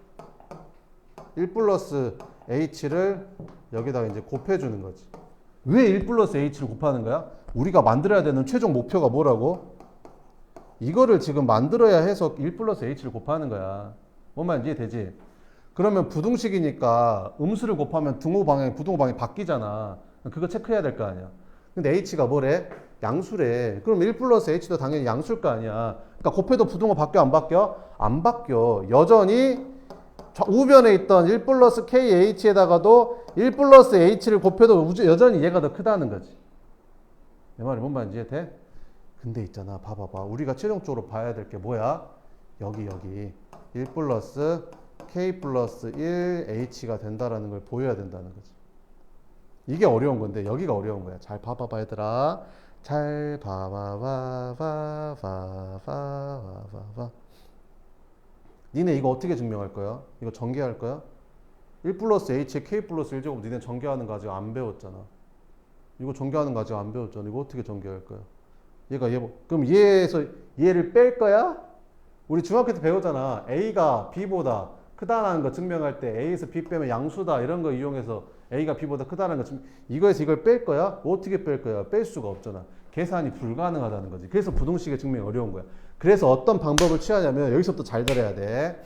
여기다가 이제 곱해주는 거지. 왜 1 플러스 h를 곱하는 거야? 우리가 만들어야 되는 최종 목표가 뭐라고? 이거를 지금 만들어야 해서 1 플러스 h를 곱하는 거야. 뭔 말인지 이해되지? 그러면 부등식이니까 음수를 곱하면 등호 방향, 부등호 방향이 바뀌잖아. 그거 체크해야 될 거 아니야. 근데 h가 뭐래? 양수래. 그럼 1 플러스 h도 당연히 양수일 거 아니야. 그러니까 곱해도 부등호 바뀌어 안 바뀌어? 안 바뀌어. 여전히 우변에 있던 1 플러스 kh에다가도 1 플러스 h를 곱해도 여전히 얘가 더 크다는 거지. 내 말이 뭔 말인지 이해돼? 근데 있잖아. 봐봐봐. 우리가 최종적으로 봐야 될 게 뭐야? 여기 1 플러스 k 플러스 1 h가 된다라는 걸 보여야 된다는 거지. 이게 어려운 건데 여기가 어려운 거야. 잘 봐봐봐 얘들아. 잘 봐봐봐. 니네 이거 어떻게 증명할 거야? 이거 전개할 거야? 1 플러스 h의 k 플러스 1제곱 니네 전개하는 거 아직 안 배웠잖아. 이거 전개하는 거 아직 안 배웠잖아. 이거 어떻게 전개할 거야? 그럼 얘에서 얘를 뺄 거야? 우리 중학교 때 배우잖아. a가 b보다 크다라는 거 증명할 때 a에서 b 빼면 양수다 이런 거 이용해서 a가 b보다 크다는 거 이거에서 이걸 뺄 거야? 어떻게 뺄 거야? 뺄 수가 없잖아. 계산이 불가능하다는 거지. 그래서 부등식의 증명이 어려운 거야. 그래서 어떤 방법을 취하냐면 여기서부터 잘 들어야 돼.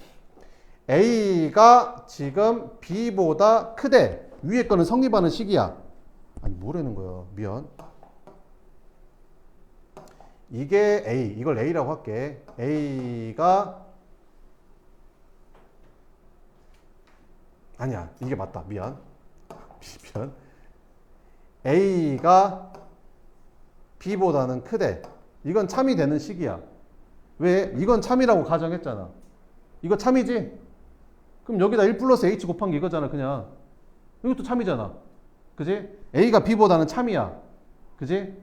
a가 지금 b보다 크대. 위에 거는 성립하는 식이야. 아니 뭐라는 거야. 미안. 이게 a. 이걸 a라고 할게. a가 아니야. 이게 맞다. 미안. a가 b보다는 크대. 이건 참이 되는 식이야. 왜? 이건 참이라고 가정했잖아. 이거 참이지? 그럼 여기다 1 플러스 h 곱한 게 이거잖아. 그냥. 이것도 참이잖아. 그지? a가 b보다는 참이야. 그지?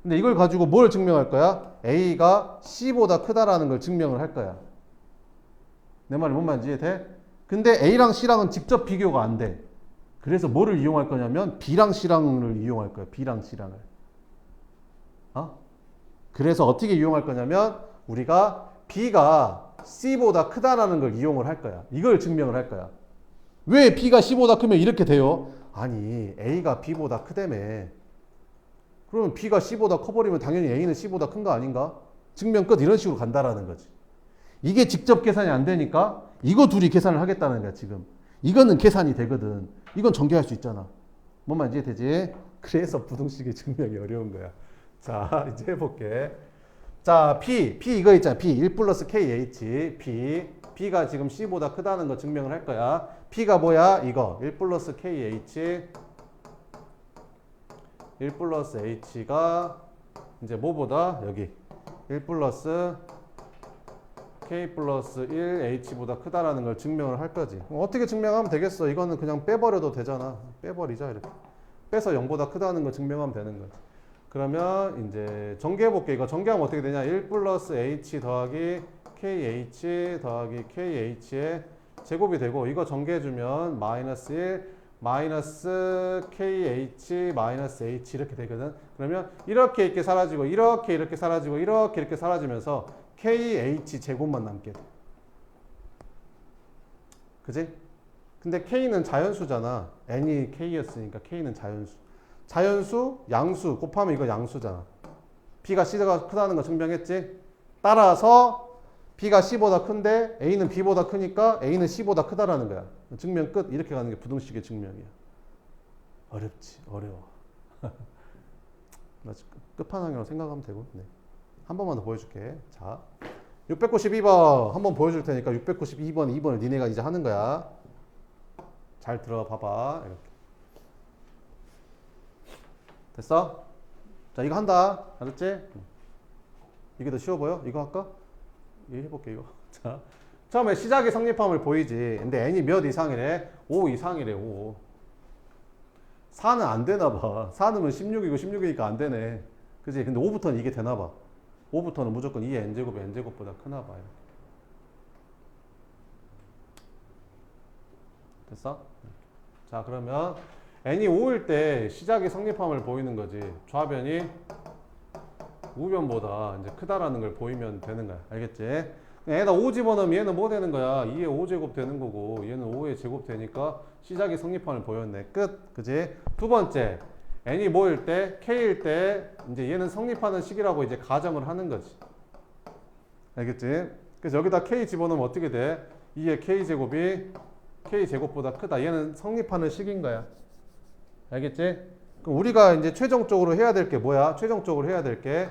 근데 이걸 가지고 뭘 증명할 거야? a가 c보다 크다라는 걸 증명을 할 거야. 내 말이 뭔 말인지 이해돼? 근데 a랑 c랑은 직접 비교가 안 돼. 그래서 뭐를 이용할 거냐면 b랑 c랑을 이용할 거야. b랑 c랑을. 그래서 어떻게 이용할 거냐면 우리가 b가 c보다 크다라는 걸 이용을 할 거야. 이걸 증명을 할 거야. 왜 b가 c보다 크면 이렇게 돼요? 아니 A가 B보다 크다며. 그러면 B가 C보다 커버리면 당연히 A는 C보다 큰 거 아닌가? 증명 끝. 이런 식으로 간다라는 거지. 이게 직접 계산이 안 되니까 이거 둘이 계산을 하겠다는 거야 지금. 이거는 계산이 되거든. 이건 전개할 수 있잖아. 뭔 말인지 이해되지? 그래서 부등식의 증명이 어려운 거야. 자 이제 해볼게. 자 P 이거 있잖아. P 1 플러스 KH B가 지금 C보다 크다는 거 증명을 할 거야. P가 뭐야? 이거 1 플러스 KH 1 플러스 H가 이제 뭐보다 여기 1 플러스 K 플러스 1 H보다 크다라는 걸 증명을 할 거지. 어떻게 증명하면 되겠어? 이거는 그냥 빼버려도 되잖아. 빼버리자 이렇게. 빼서 0보다 크다는 걸 증명하면 되는 거지. 그러면 이제 전개해 볼게. 이거 전개하면 어떻게 되냐? 1 플러스 H 더하기 KH 더하기 KH의 제곱이 되고 이거 전개해주면 마이너스 1 마이너스 KH 마이너스 H 이렇게 되거든. 그러면 이렇게 사라지고 이렇게 사라지고 이렇게 사라지면서 KH 제곱만 남게 돼. 그지? 근데 K는 자연수잖아. N이 K였으니까 K는 자연수. 자연수, 양수 곱하면 이거 양수잖아. B가 C가 크다는 거 증명했지? 따라서 B가 C보다 큰데 A는 B보다 크니까 A는 C보다 크다라는 거야. 증명 끝. 이렇게 가는 게 부등식의 증명이야. 어렵지? 어려워. 끝판왕이라고 생각하면 되고. 네. 한 번만 더 보여줄게. 자, 692번 한번 보여줄 테니까 692번, 2번을 니네가 이제 하는 거야. 잘 들어봐봐. 이렇게. 됐어? 자, 이거 한다. 알았지? 이게 더 쉬워 보여? 이거 할까? 이거 해볼게, 이거. 자, 처음에 시작의 성립함을 보이지. 근데 n이 몇 이상이래? 5 이상이래, 5. 4는 안 되나 봐. 4는 16이고 16이니까 안 되네. 그지? 근데 5부터는 이게 되나 봐. 5부터는 무조건 2의 n제곱이 n제곱보다 크나 봐. 됐어? 자, 그러면 n이 5일 때 시작의 성립함을 보이는 거지. 좌변이 우변보다 이제 크다라는 걸 보이면 되는 거야. 알겠지? 얘다 5 집어넣으면 얘는 뭐 되는 거야? 2의 5제곱 되는 거고 얘는 5의 제곱 되니까 시작의 성립함을 보였네. 끝. 그지? 두 번째. n이 뭐일 때? k일 때 이제 얘는 성립하는 식이라고 이제 가정을 하는 거지. 알겠지? 그래서 여기다 k 집어넣으면 어떻게 돼? 2의 k제곱이 k제곱보다 크다. 얘는 성립하는 식인 거야. 알겠지? 그럼 우리가 이제 최종적으로 해야 될 게 뭐야? 최종적으로 해야 될 게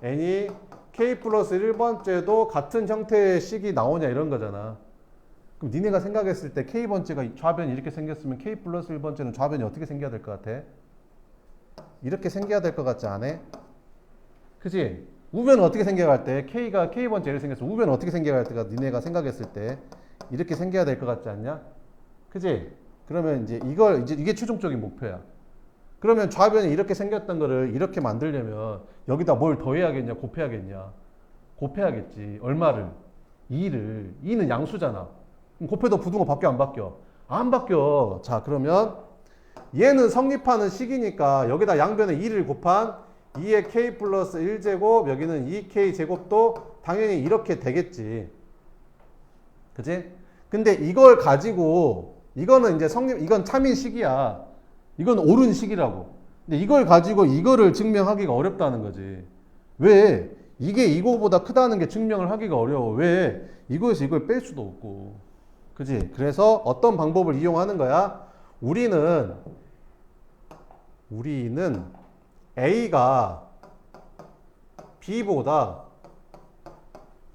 n이 k 플러스 1번째도 같은 형태의 식이 나오냐 이런 거잖아. 그럼 니네가 생각했을 때 k번째가 좌변이 이렇게 생겼으면 k 플러스 1번째는 좌변이 어떻게 생겨야 될 것 같아? 이렇게 생겨야 될 것 같지 않아? 그치? 우변은 어떻게 생겨갈 때? k가 k번째 이렇게 생겼어. 우변은 어떻게 생겨갈 때가 니네가 생각했을 때 이렇게 생겨야 될 것 같지 않냐? 그치? 그러면 이제 이게 최종적인 목표야. 그러면 좌변이 이렇게 생겼던 거를 이렇게 만들려면 여기다 뭘 더해야겠냐? 곱해야겠냐? 곱해야겠지. 얼마를? 2를. 2는 양수잖아. 그럼 곱해도 부등호 바뀌어 안 바뀌어? 안 바뀌어. 자, 그러면 얘는 성립하는 식이니까 여기다 양변에 2를 곱한 2의 k 플러스 1제곱 여기는 2k 제곱도 당연히 이렇게 되겠지. 그치? 근데 이걸 가지고 이거는 이제 이건 참인 식이야. 이건 옳은 식이라고. 근데 이걸 가지고 이거를 증명하기가 어렵다는 거지. 왜? 이게 이거보다 크다는 게 증명을 하기가 어려워. 왜? 이거에서 이걸 뺄 수도 없고. 그치? 그래서 어떤 방법을 이용하는 거야? 우리는 A가 B보다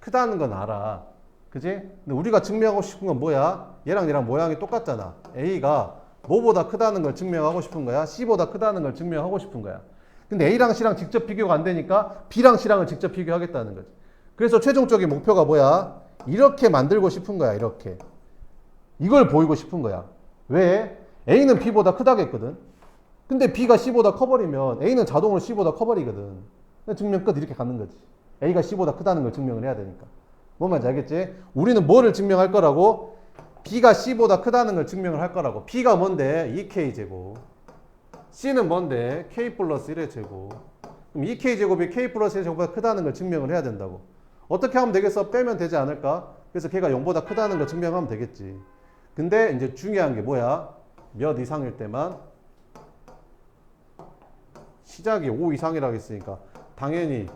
크다는 건 알아. 그치? 근데 우리가 증명하고 싶은 건 뭐야? 얘랑 얘랑 모양이 똑같잖아. A가 뭐보다 크다는 걸 증명하고 싶은 거야? C보다 크다는 걸 증명하고 싶은 거야. 근데 A랑 C랑 직접 비교가 안 되니까 B랑 C랑을 직접 비교하겠다는 거지. 그래서 최종적인 목표가 뭐야? 이렇게 만들고 싶은 거야. 이렇게. 이걸 보이고 싶은 거야. 왜? A는 B보다 크다겠거든. 근데 B가 C보다 커버리면 A는 자동으로 C보다 커버리거든. 증명 끝 이렇게 가는 거지. A가 C보다 크다는 걸 증명을 해야 되니까. 뭔 말인지 알겠지? 우리는 뭐를 증명할 거라고? B가 C보다 크다는 걸 증명을 할 거라고. B가 뭔데? 2K 제곱. C는 뭔데? K 플러스 1의 제곱. 그럼 2K 제곱이 K 플러스 1의 제곱보다 크다는 걸 증명을 해야 된다고. 어떻게 하면 되겠어? 빼면 되지 않을까? 그래서 걔가 0보다 크다는 걸 증명하면 되겠지. 근데 이제 중요한 게 뭐야? 몇 이상일 때만 시작이 5 이상이라고 했으니까 당연히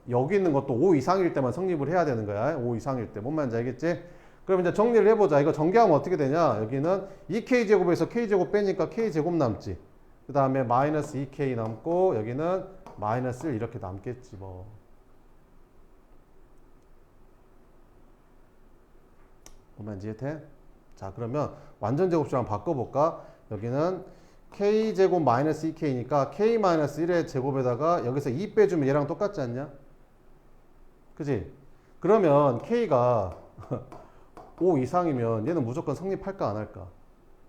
여기 있는 것도 5 이상일 때만 성립을 해야 되는 거야. 5 이상일 때. 뭔 말인지 알겠지? 그럼 이제 정리를 해보자. 이거 전개하면 어떻게 되냐? 여기는 2k제곱에서 k제곱 빼니까 k제곱 남지. 그 다음에 마이너스 2k 남고 여기는 마이너스 1 이렇게 남겠지 뭐. 뭔 말인지 이해돼? 자, 그러면 완전 제곱식을 한번 바꿔볼까? 여기는 k제곱 마이너스 2k니까 k 마이너스 1의 제곱에다가 여기서 2 빼주면 얘랑 똑같지 않냐? 그지? 그러면 k가 5 이상이면 얘는 무조건 성립할까 안 할까?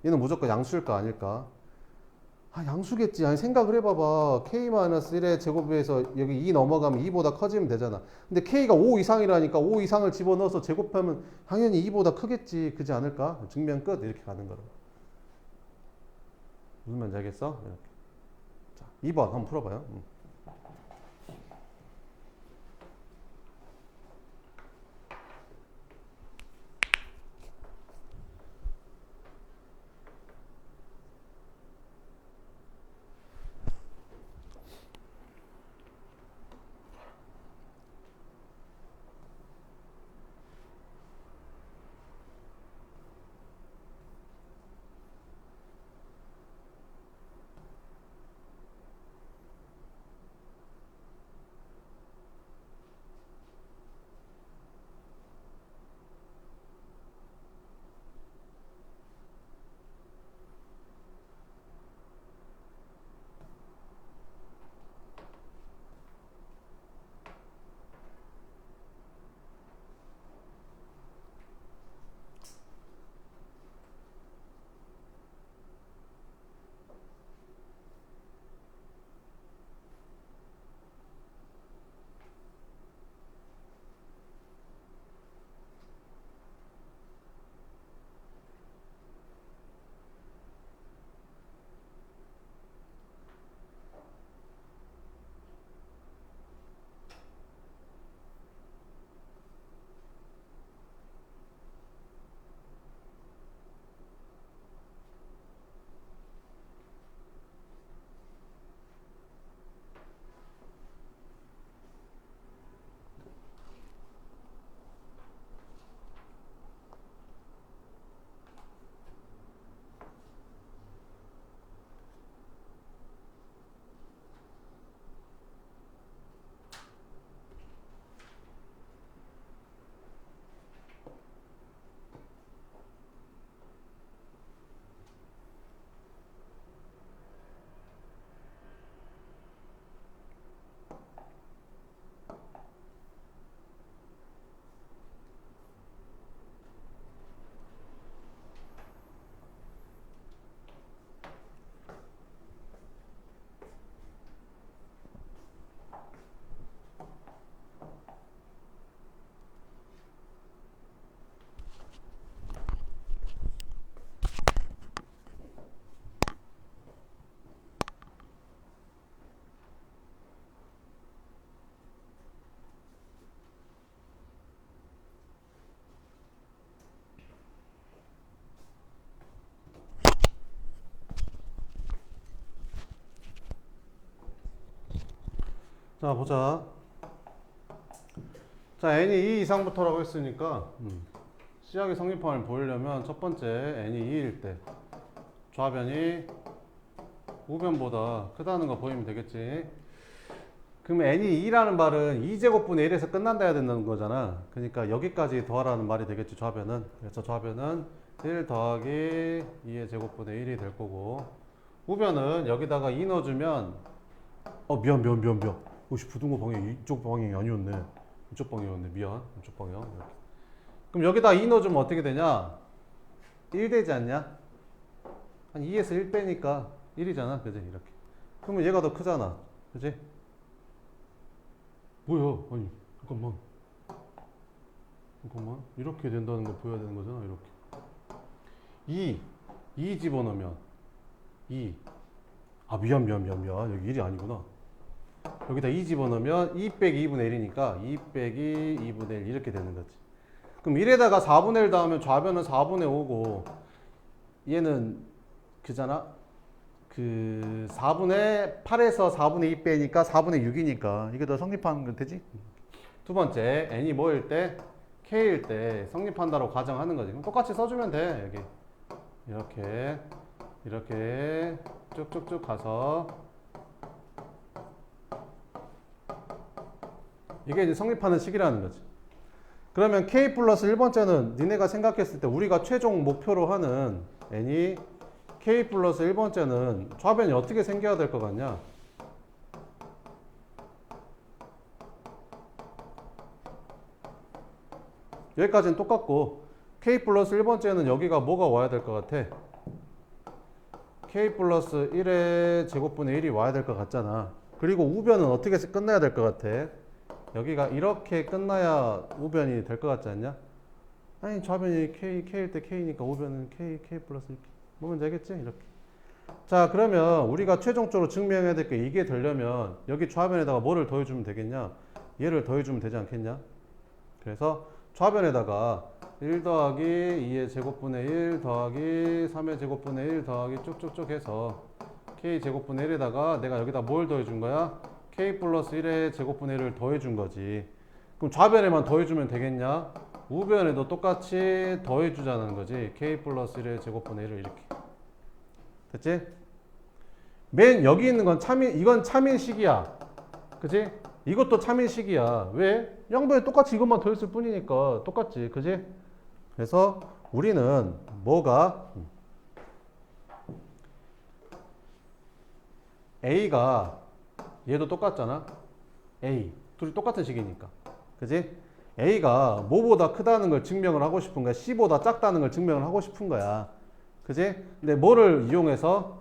얘는 무조건 양수일까 아닐까? 아, 양수겠지. 아니, 생각을 해봐봐. k-1의 제곱에서 여기 2 넘어가면 2보다 커지면 되잖아. 근데 k가 5 이상이라니까 5 이상을 집어넣어서 제곱하면 당연히 2보다 크겠지. 그지 않을까? 증명 끝. 이렇게 가는 거라. 무슨 말인지 알겠어? 이렇게. 자, 2번 한번 풀어봐요. 자, 보자. 자, n이 2 이상부터라고 했으니까 시작의 성립함을 보이려면 첫 번째 n이 2일 때 좌변이 우변보다 크다는 거 보이면 되겠지. 그럼 n이 2라는 말은 2제곱분의 1에서 끝난다 해야 된다는 거잖아. 그러니까 여기까지 더하라는 말이 되겠지, 좌변은. 그래서 좌변은 1 더하기 2의 제곱분의 1이 될 거고, 우변은 여기다가 2 넣어주면 미안. 혹시 부등호 방향이 이쪽 방향이 아니었네. 이쪽 방향이었네. 미안. 이쪽 방향. 이렇게. 그럼 여기다 2 넣어주면 어떻게 되냐? 1 되지 않냐? 한 2에서 1 빼니까 1이잖아. 그지? 이렇게. 그러면 얘가 더 크잖아. 그지? 뭐야? 아니, 잠깐만. 이렇게 된다는 거 보여야 되는 거잖아. 이렇게. 2 집어넣으면 2. 아, 미안. 여기 1이 아니구나. 여기다 2 집어넣으면 2 빼기 2분의 1이니까 2 빼기 2분의 1 이렇게 되는 거지. 그럼 1에다가 4분의 1 더하면 좌변은 4분의 5고 얘는 그잖아. 그 4분의 8에서 4분의 2 빼니까 4분의 6이니까 이게 더 성립하는 거 되지? 두 번째, n이 뭐일 때? k일 때 성립한다고 가정하는 거지. 그럼 똑같이 써주면 돼. 여기 이렇게 쭉쭉쭉 가서 이게 이제 성립하는 식이라는 거지. 그러면 k 플러스 1번째는 니네가 생각했을 때 우리가 최종 목표로 하는 n이 k 플러스 1번째는 좌변이 어떻게 생겨야 될 것 같냐? 여기까지는 똑같고 k 플러스 1번째는 여기가 뭐가 와야 될 것 같아? k 플러스 1의 제곱분의 1이 와야 될 것 같잖아. 그리고 우변은 어떻게 끝나야 될 것 같아? 여기가 이렇게 끝나야 우변이 될 것 같지 않냐? 아니 좌변이 k일 때 k니까 우변은 k 플러스 1 보면 되겠지? 이렇게. 자 그러면 우리가 최종적으로 증명해야 될 게 이게 되려면 여기 좌변에다가 뭐를 더해주면 되겠냐? 얘를 더해주면 되지 않겠냐? 그래서 좌변에다가 1 더하기 2의 제곱분의 1 더하기 3의 제곱분의 1 더하기 쭉쭉쭉 해서 k 제곱분의 1에다가 내가 여기다 뭘 더해준 거야? k 플러스 1의 제곱분의 1을 더해준 거지. 그럼 좌변에만 더해주면 되겠냐? 우변에도 똑같이 더해주자는 거지. k 플러스 1의 제곱분의 1을 이렇게. 됐지? 맨 여기 있는 건 이건 참인식이야. 그치? 이것도 참인식이야. 왜? 양변에 똑같이 이것만 더했을 뿐이니까 똑같지. 그치? 그래서 우리는 뭐가 A가 얘도 똑같잖아. A 둘이 똑같은 식이니까. 그치? A가 뭐보다 크다는 걸 증명을 하고 싶은 거야. C보다 작다는 걸 증명을 하고 싶은 거야. 그치? 근데 뭐를 이용해서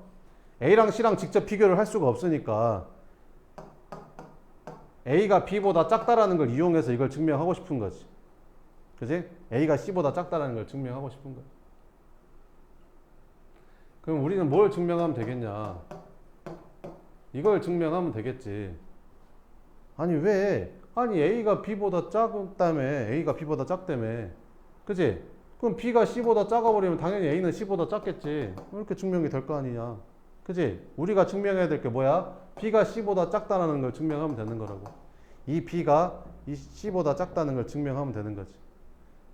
A랑 C랑 직접 비교를 할 수가 없으니까 A가 B보다 작다라는 걸 이용해서 이걸 증명하고 싶은 거지. 그치? A가 C보다 작다라는 걸 증명하고 싶은 거야. 그럼 우리는 뭘 증명하면 되겠냐? 이걸 증명하면 되겠지. 아니 왜? 아니 A가 B보다 작다며. A가 B보다 작다며. 그치? 그럼 B가 C보다 작아버리면 당연히 A는 C보다 작겠지. 이렇게 증명이 될 거 아니냐. 그치? 우리가 증명해야 될 게 뭐야? B가 C보다 작다는 걸 증명하면 되는 거라고. 이 B가 이 C보다 작다는 걸 증명하면 되는 거지.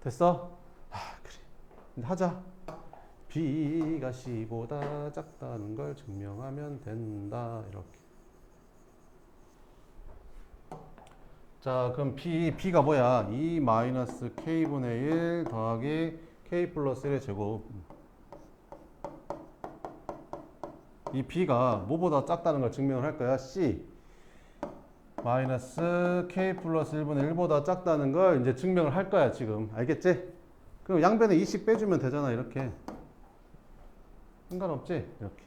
됐어? 그래. 하자. B가 C보다 작다는 걸 증명하면 된다. 이렇게. 자, 그럼 B가 뭐야? 2 마이너스 K분의 1 더하기 K 플러스 1의 제곱. 이 B가 뭐보다 작다는 걸 증명을 할 거야? C 마이너스 K 플러스 1분의 1보다 작다는 걸 이제 증명을 할 거야, 지금. 알겠지? 그럼 양변에 2씩 빼주면 되잖아, 이렇게. 상관없지? 이렇게.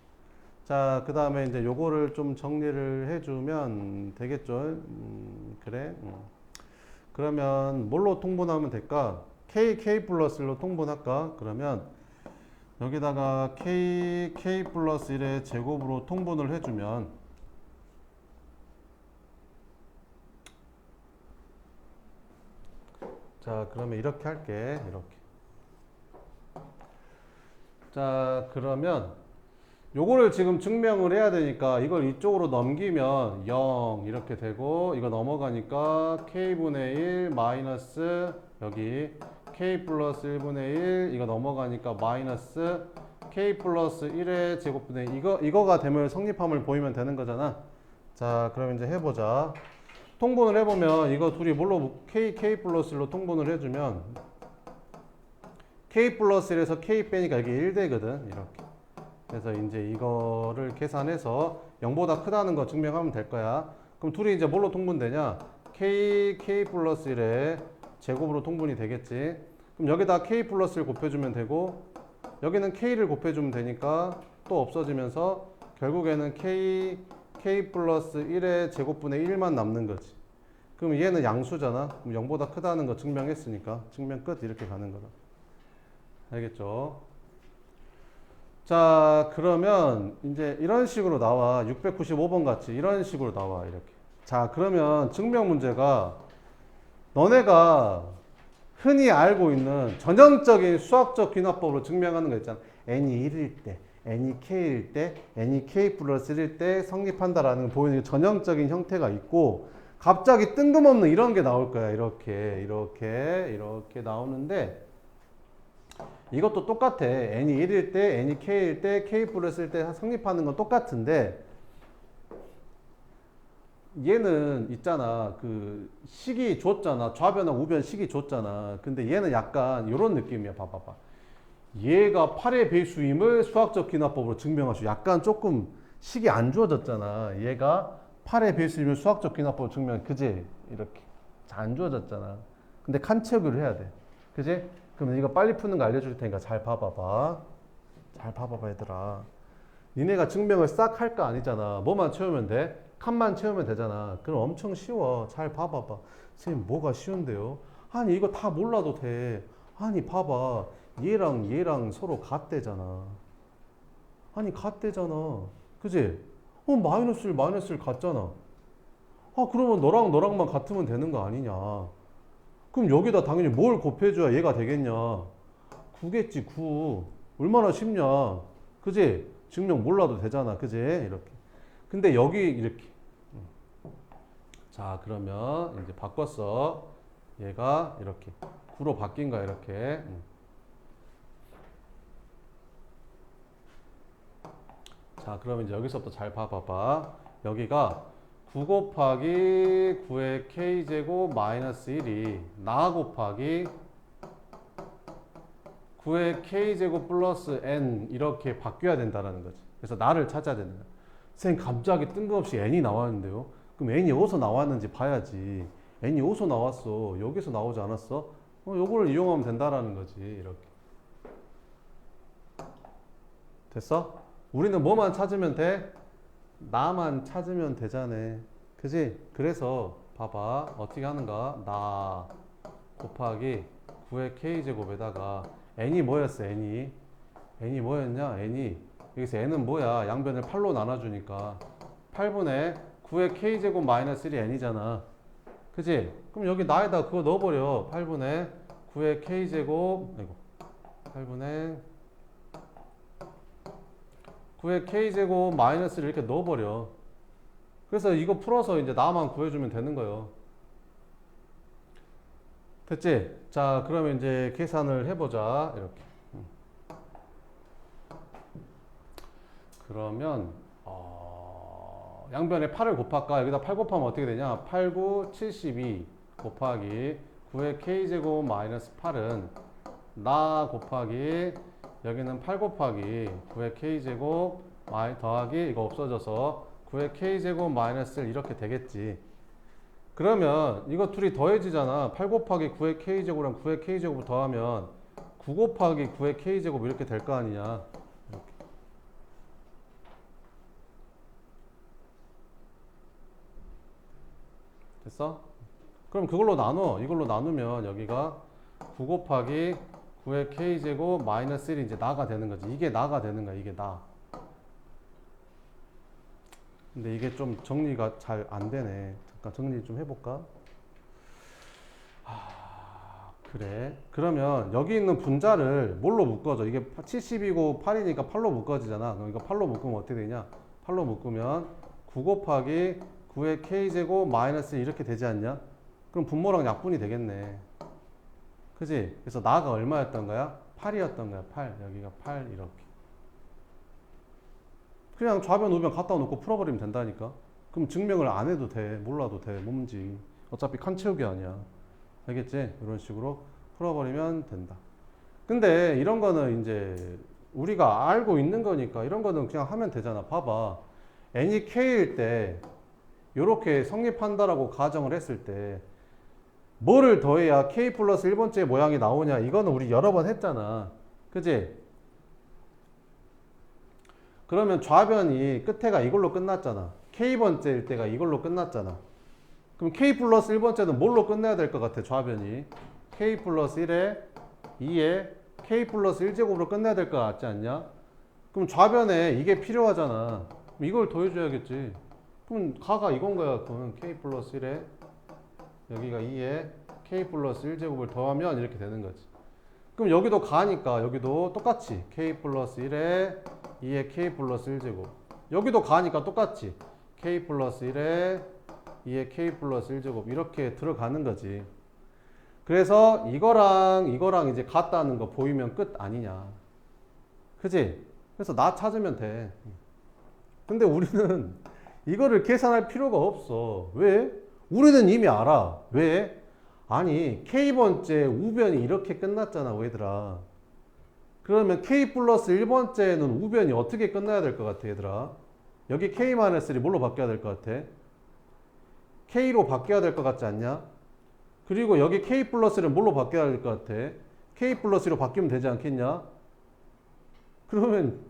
자, 그 다음에 이제 요거를 좀 정리를 해주면 되겠죠? 그래. 그러면 뭘로 통분하면 될까? K 플러스 1로 통분할까? 그러면 여기다가 K 플러스 1의 제곱으로 통분을 해주면 자, 그러면 이렇게 할게. 이렇게. 자, 그러면 요거를 지금 증명을 해야 되니까 이걸 이쪽으로 넘기면 0 이렇게 되고 이거 넘어가니까 K분의 1 마이너스 여기 K 플러스 1분의 1 이거 넘어가니까 마이너스 K 플러스 1의 제곱분의 1 이거가 되면 성립함을 보이면 되는 거잖아. 자, 그럼 이제 해보자. 통분을 해보면 이거 둘이 뭘로 K 플러스 1로 통분을 해주면 K 플러스 1에서 K 빼니까 여기 1 되거든. 이렇게. 그래서 이제 이거를 계산해서 0보다 크다는 거 증명하면 될 거야. 그럼 둘이 이제 뭘로 통분되냐? K 플러스 1의 제곱으로 통분이 되겠지. 그럼 여기다 K 플러스 1 곱해주면 되고 여기는 K를 곱해주면 되니까 또 없어지면서 결국에는 K 플러스 1의 제곱분의 1만 남는 거지. 그럼 얘는 양수잖아. 그럼 0보다 크다는 거 증명했으니까 증명 끝 이렇게 가는 거다. 알겠죠? 자, 그러면 이제 이런 식으로 나와. 695번 같이 이런 식으로 나와. 이렇게. 자, 그러면 증명 문제가 너네가 흔히 알고 있는 전형적인 수학적 귀납법으로 증명하는 거 있잖아. n이 1일 때, n이 k일 때, n이 k 플러스 1일 때 성립한다라는 보이는 전형적인 형태가 있고, 갑자기 뜬금없는 이런 게 나올 거야. 이렇게 나오는데, 이것도 똑같아. n이 1일 때, n이 k일 때, k 플러스 1일 때 성립하는 건 똑같은데, 얘는 있잖아. 그 식이 줬잖아. 좌변하고 우변 식이 줬잖아. 근데 얘는 약간 이런 느낌이야. 봐봐봐. 얘가 8의 배수임을 수학적 기납법으로 증명할 수. 약간 조금 식이 안 주어졌잖아. 얘가 8의 배수임을 수학적 기납법으로 증명. 그지? 이렇게 안 주어졌잖아. 근데 칸 채우기를 해야 돼. 그지? 그러면 이거 빨리 푸는 거 알려줄 테니까 잘 봐봐봐. 잘 봐봐봐 얘들아. 니네가 증명을 싹 할 거 아니잖아. 뭐만 채우면 돼? 칸만 채우면 되잖아. 그럼 엄청 쉬워. 잘 봐봐봐. 선생님 뭐가 쉬운데요? 아니 이거 다 몰라도 돼. 아니 봐봐. 얘랑 서로 같대잖아. 아니 같대잖아. 그지? 마이너스 1 같잖아. 아 그러면 너랑만 같으면 되는 거 아니냐. 그럼 여기다 당연히 뭘 곱해줘야 얘가 되겠냐. 9겠지 9. 얼마나 쉽냐. 그지? 증명 몰라도 되잖아. 그지? 이렇게. 근데 여기 이렇게. 자 그러면 이제 바꿨어. 얘가 이렇게 9로 바뀐 거야. 이렇게. 자 그러면 이제 여기서부터 잘 봐봐봐. 여기가 9 곱하기 9의 k제곱 마이너스 1이 나 곱하기 9의 k제곱 플러스 n 이렇게 바뀌어야 된다는 거지. 그래서 나를 찾아야 되는 거야. 선생님 갑자기 뜬금없이 n이 나왔는데요. 그럼 n이 어디서 나왔는지 봐야지. n이 어디서 나왔어? 여기서 나오지 않았어? 요거를 이용하면 된다라는 거지. 이렇게. 됐어? 우리는 뭐만 찾으면 돼? 나만 찾으면 되잖아. 그지? 그래서 봐봐. 어떻게 하는가? 나 곱하기 9의 k제곱에다가 n이 뭐였어? n이 뭐였냐? n이 여기서 n은 뭐야? 양변을 8로 나눠주니까 8분의 9의 k제곱 마이너스 1이 n이잖아. 그지? 그럼 여기 나에다 그거 넣어버려. 8분의 9의 k제곱 8분의 9의 k제곱 마이너스를 이렇게 넣어버려. 그래서 이거 풀어서 이제 나만 구해주면 되는 거예요. 됐지? 자 그러면 이제 계산을 해보자. 이렇게. 그러면 양변에 8을 곱할까? 여기다 8 곱하면 어떻게 되냐? 8, 9, 72 곱하기 9의 k제곱 마이너스 8은 나 곱하기 여기는 8 곱하기 9의 k제곱 더하기 이거 없어져서 9의 k제곱 마이너스 1 이렇게 되겠지. 그러면 이거 둘이 더해지잖아. 8 곱하기 9의 k제곱이랑 9의 k제곱을 더하면 9 곱하기 9의 k제곱 이렇게 될 거 아니냐. 이렇게. 됐어? 그럼 그걸로 나눠. 이걸로 나누면 여기가 9 곱하기 9의 k제곱 마이너스 1이 이제 나가 되는 거지. 이게 나가 되는 거야. 이게 나. 근데 이게 좀 정리가 잘 안 되네. 잠깐 정리 좀 해볼까? 그래. 그러면 여기 있는 분자를 뭘로 묶어줘? 이게 70이고 8이니까 8로 묶어지잖아. 그럼 이거 8로 묶으면 어떻게 되냐? 8로 묶으면 9 곱하기 9의 k제곱 마이너스 1 이렇게 되지 않냐? 그럼 분모랑 약분이 되겠네. 그지? 그래서 나가 얼마였던 거야? 8이었던 거야. 8. 여기가 8 이렇게. 그냥 좌변 우변 갖다 놓고 풀어버리면 된다니까. 그럼 증명을 안 해도 돼. 몰라도 돼. 뭔지. 어차피 칸 채우기 아니야. 알겠지? 이런 식으로 풀어버리면 된다. 근데 이런 거는 이제 우리가 알고 있는 거니까 이런 거는 그냥 하면 되잖아. 봐봐. n이 k일 때 이렇게 성립한다라고 가정을 했을 때 뭐를 더해야 k 플러스 1번째 모양이 나오냐. 이거는 우리 여러 번 했잖아. 그지? 그러면 좌변이 끝에가 이걸로 끝났잖아. k번째일 때가 이걸로 끝났잖아. 그럼 k 플러스 1번째는 뭘로 끝내야 될 것 같아? 좌변이 k 플러스 1에 2에 k 플러스 1제곱으로 끝내야 될 것 같지 않냐? 그럼 좌변에 이게 필요하잖아. 그럼 이걸 더해줘야겠지. 그럼 가가 이건 거야. 그러면 k 플러스 1에 여기가 2에 k 플러스 1제곱을 더하면 이렇게 되는 거지. 그럼 여기도 가니까 여기도 똑같이 k 플러스 1에 2에 k 플러스 1제곱. 여기도 가니까 똑같지. k 플러스 1에 2에 k 플러스 1제곱 이렇게 들어가는 거지. 그래서 이거랑 이제 같다는 거 보이면 끝 아니냐. 그지? 그래서 나 찾으면 돼. 근데 우리는 이거를 계산할 필요가 없어. 왜? 우리는 이미 알아. 왜? 아니 k번째 우변이 이렇게 끝났잖아 얘들아. 그러면 k 플러스 1번째는 우변이 어떻게 끝나야 될 것 같아 얘들아? 여기 k-1이 뭘로 바뀌어야 될 것 같아? k로 바뀌어야 될 것 같지 않냐? 그리고 여기 k 플러스는 뭘로 바뀌어야 될 것 같아? k 플러스로 바뀌면 되지 않겠냐? 그러면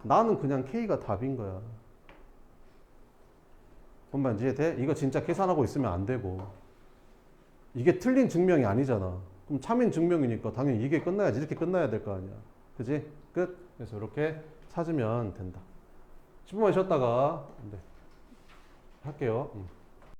나는 그냥 k가 답인 거야. 뭔 말인지 이해돼? 이거 진짜 계산하고 있으면 안 되고. 이게 틀린 증명이 아니잖아. 그럼 참인 증명이니까 당연히 이게 끝나야지. 이렇게 끝나야 될 거 아니야. 그지? 끝. 그래서 이렇게 찾으면 된다. 10분만 쉬었다가 할게요.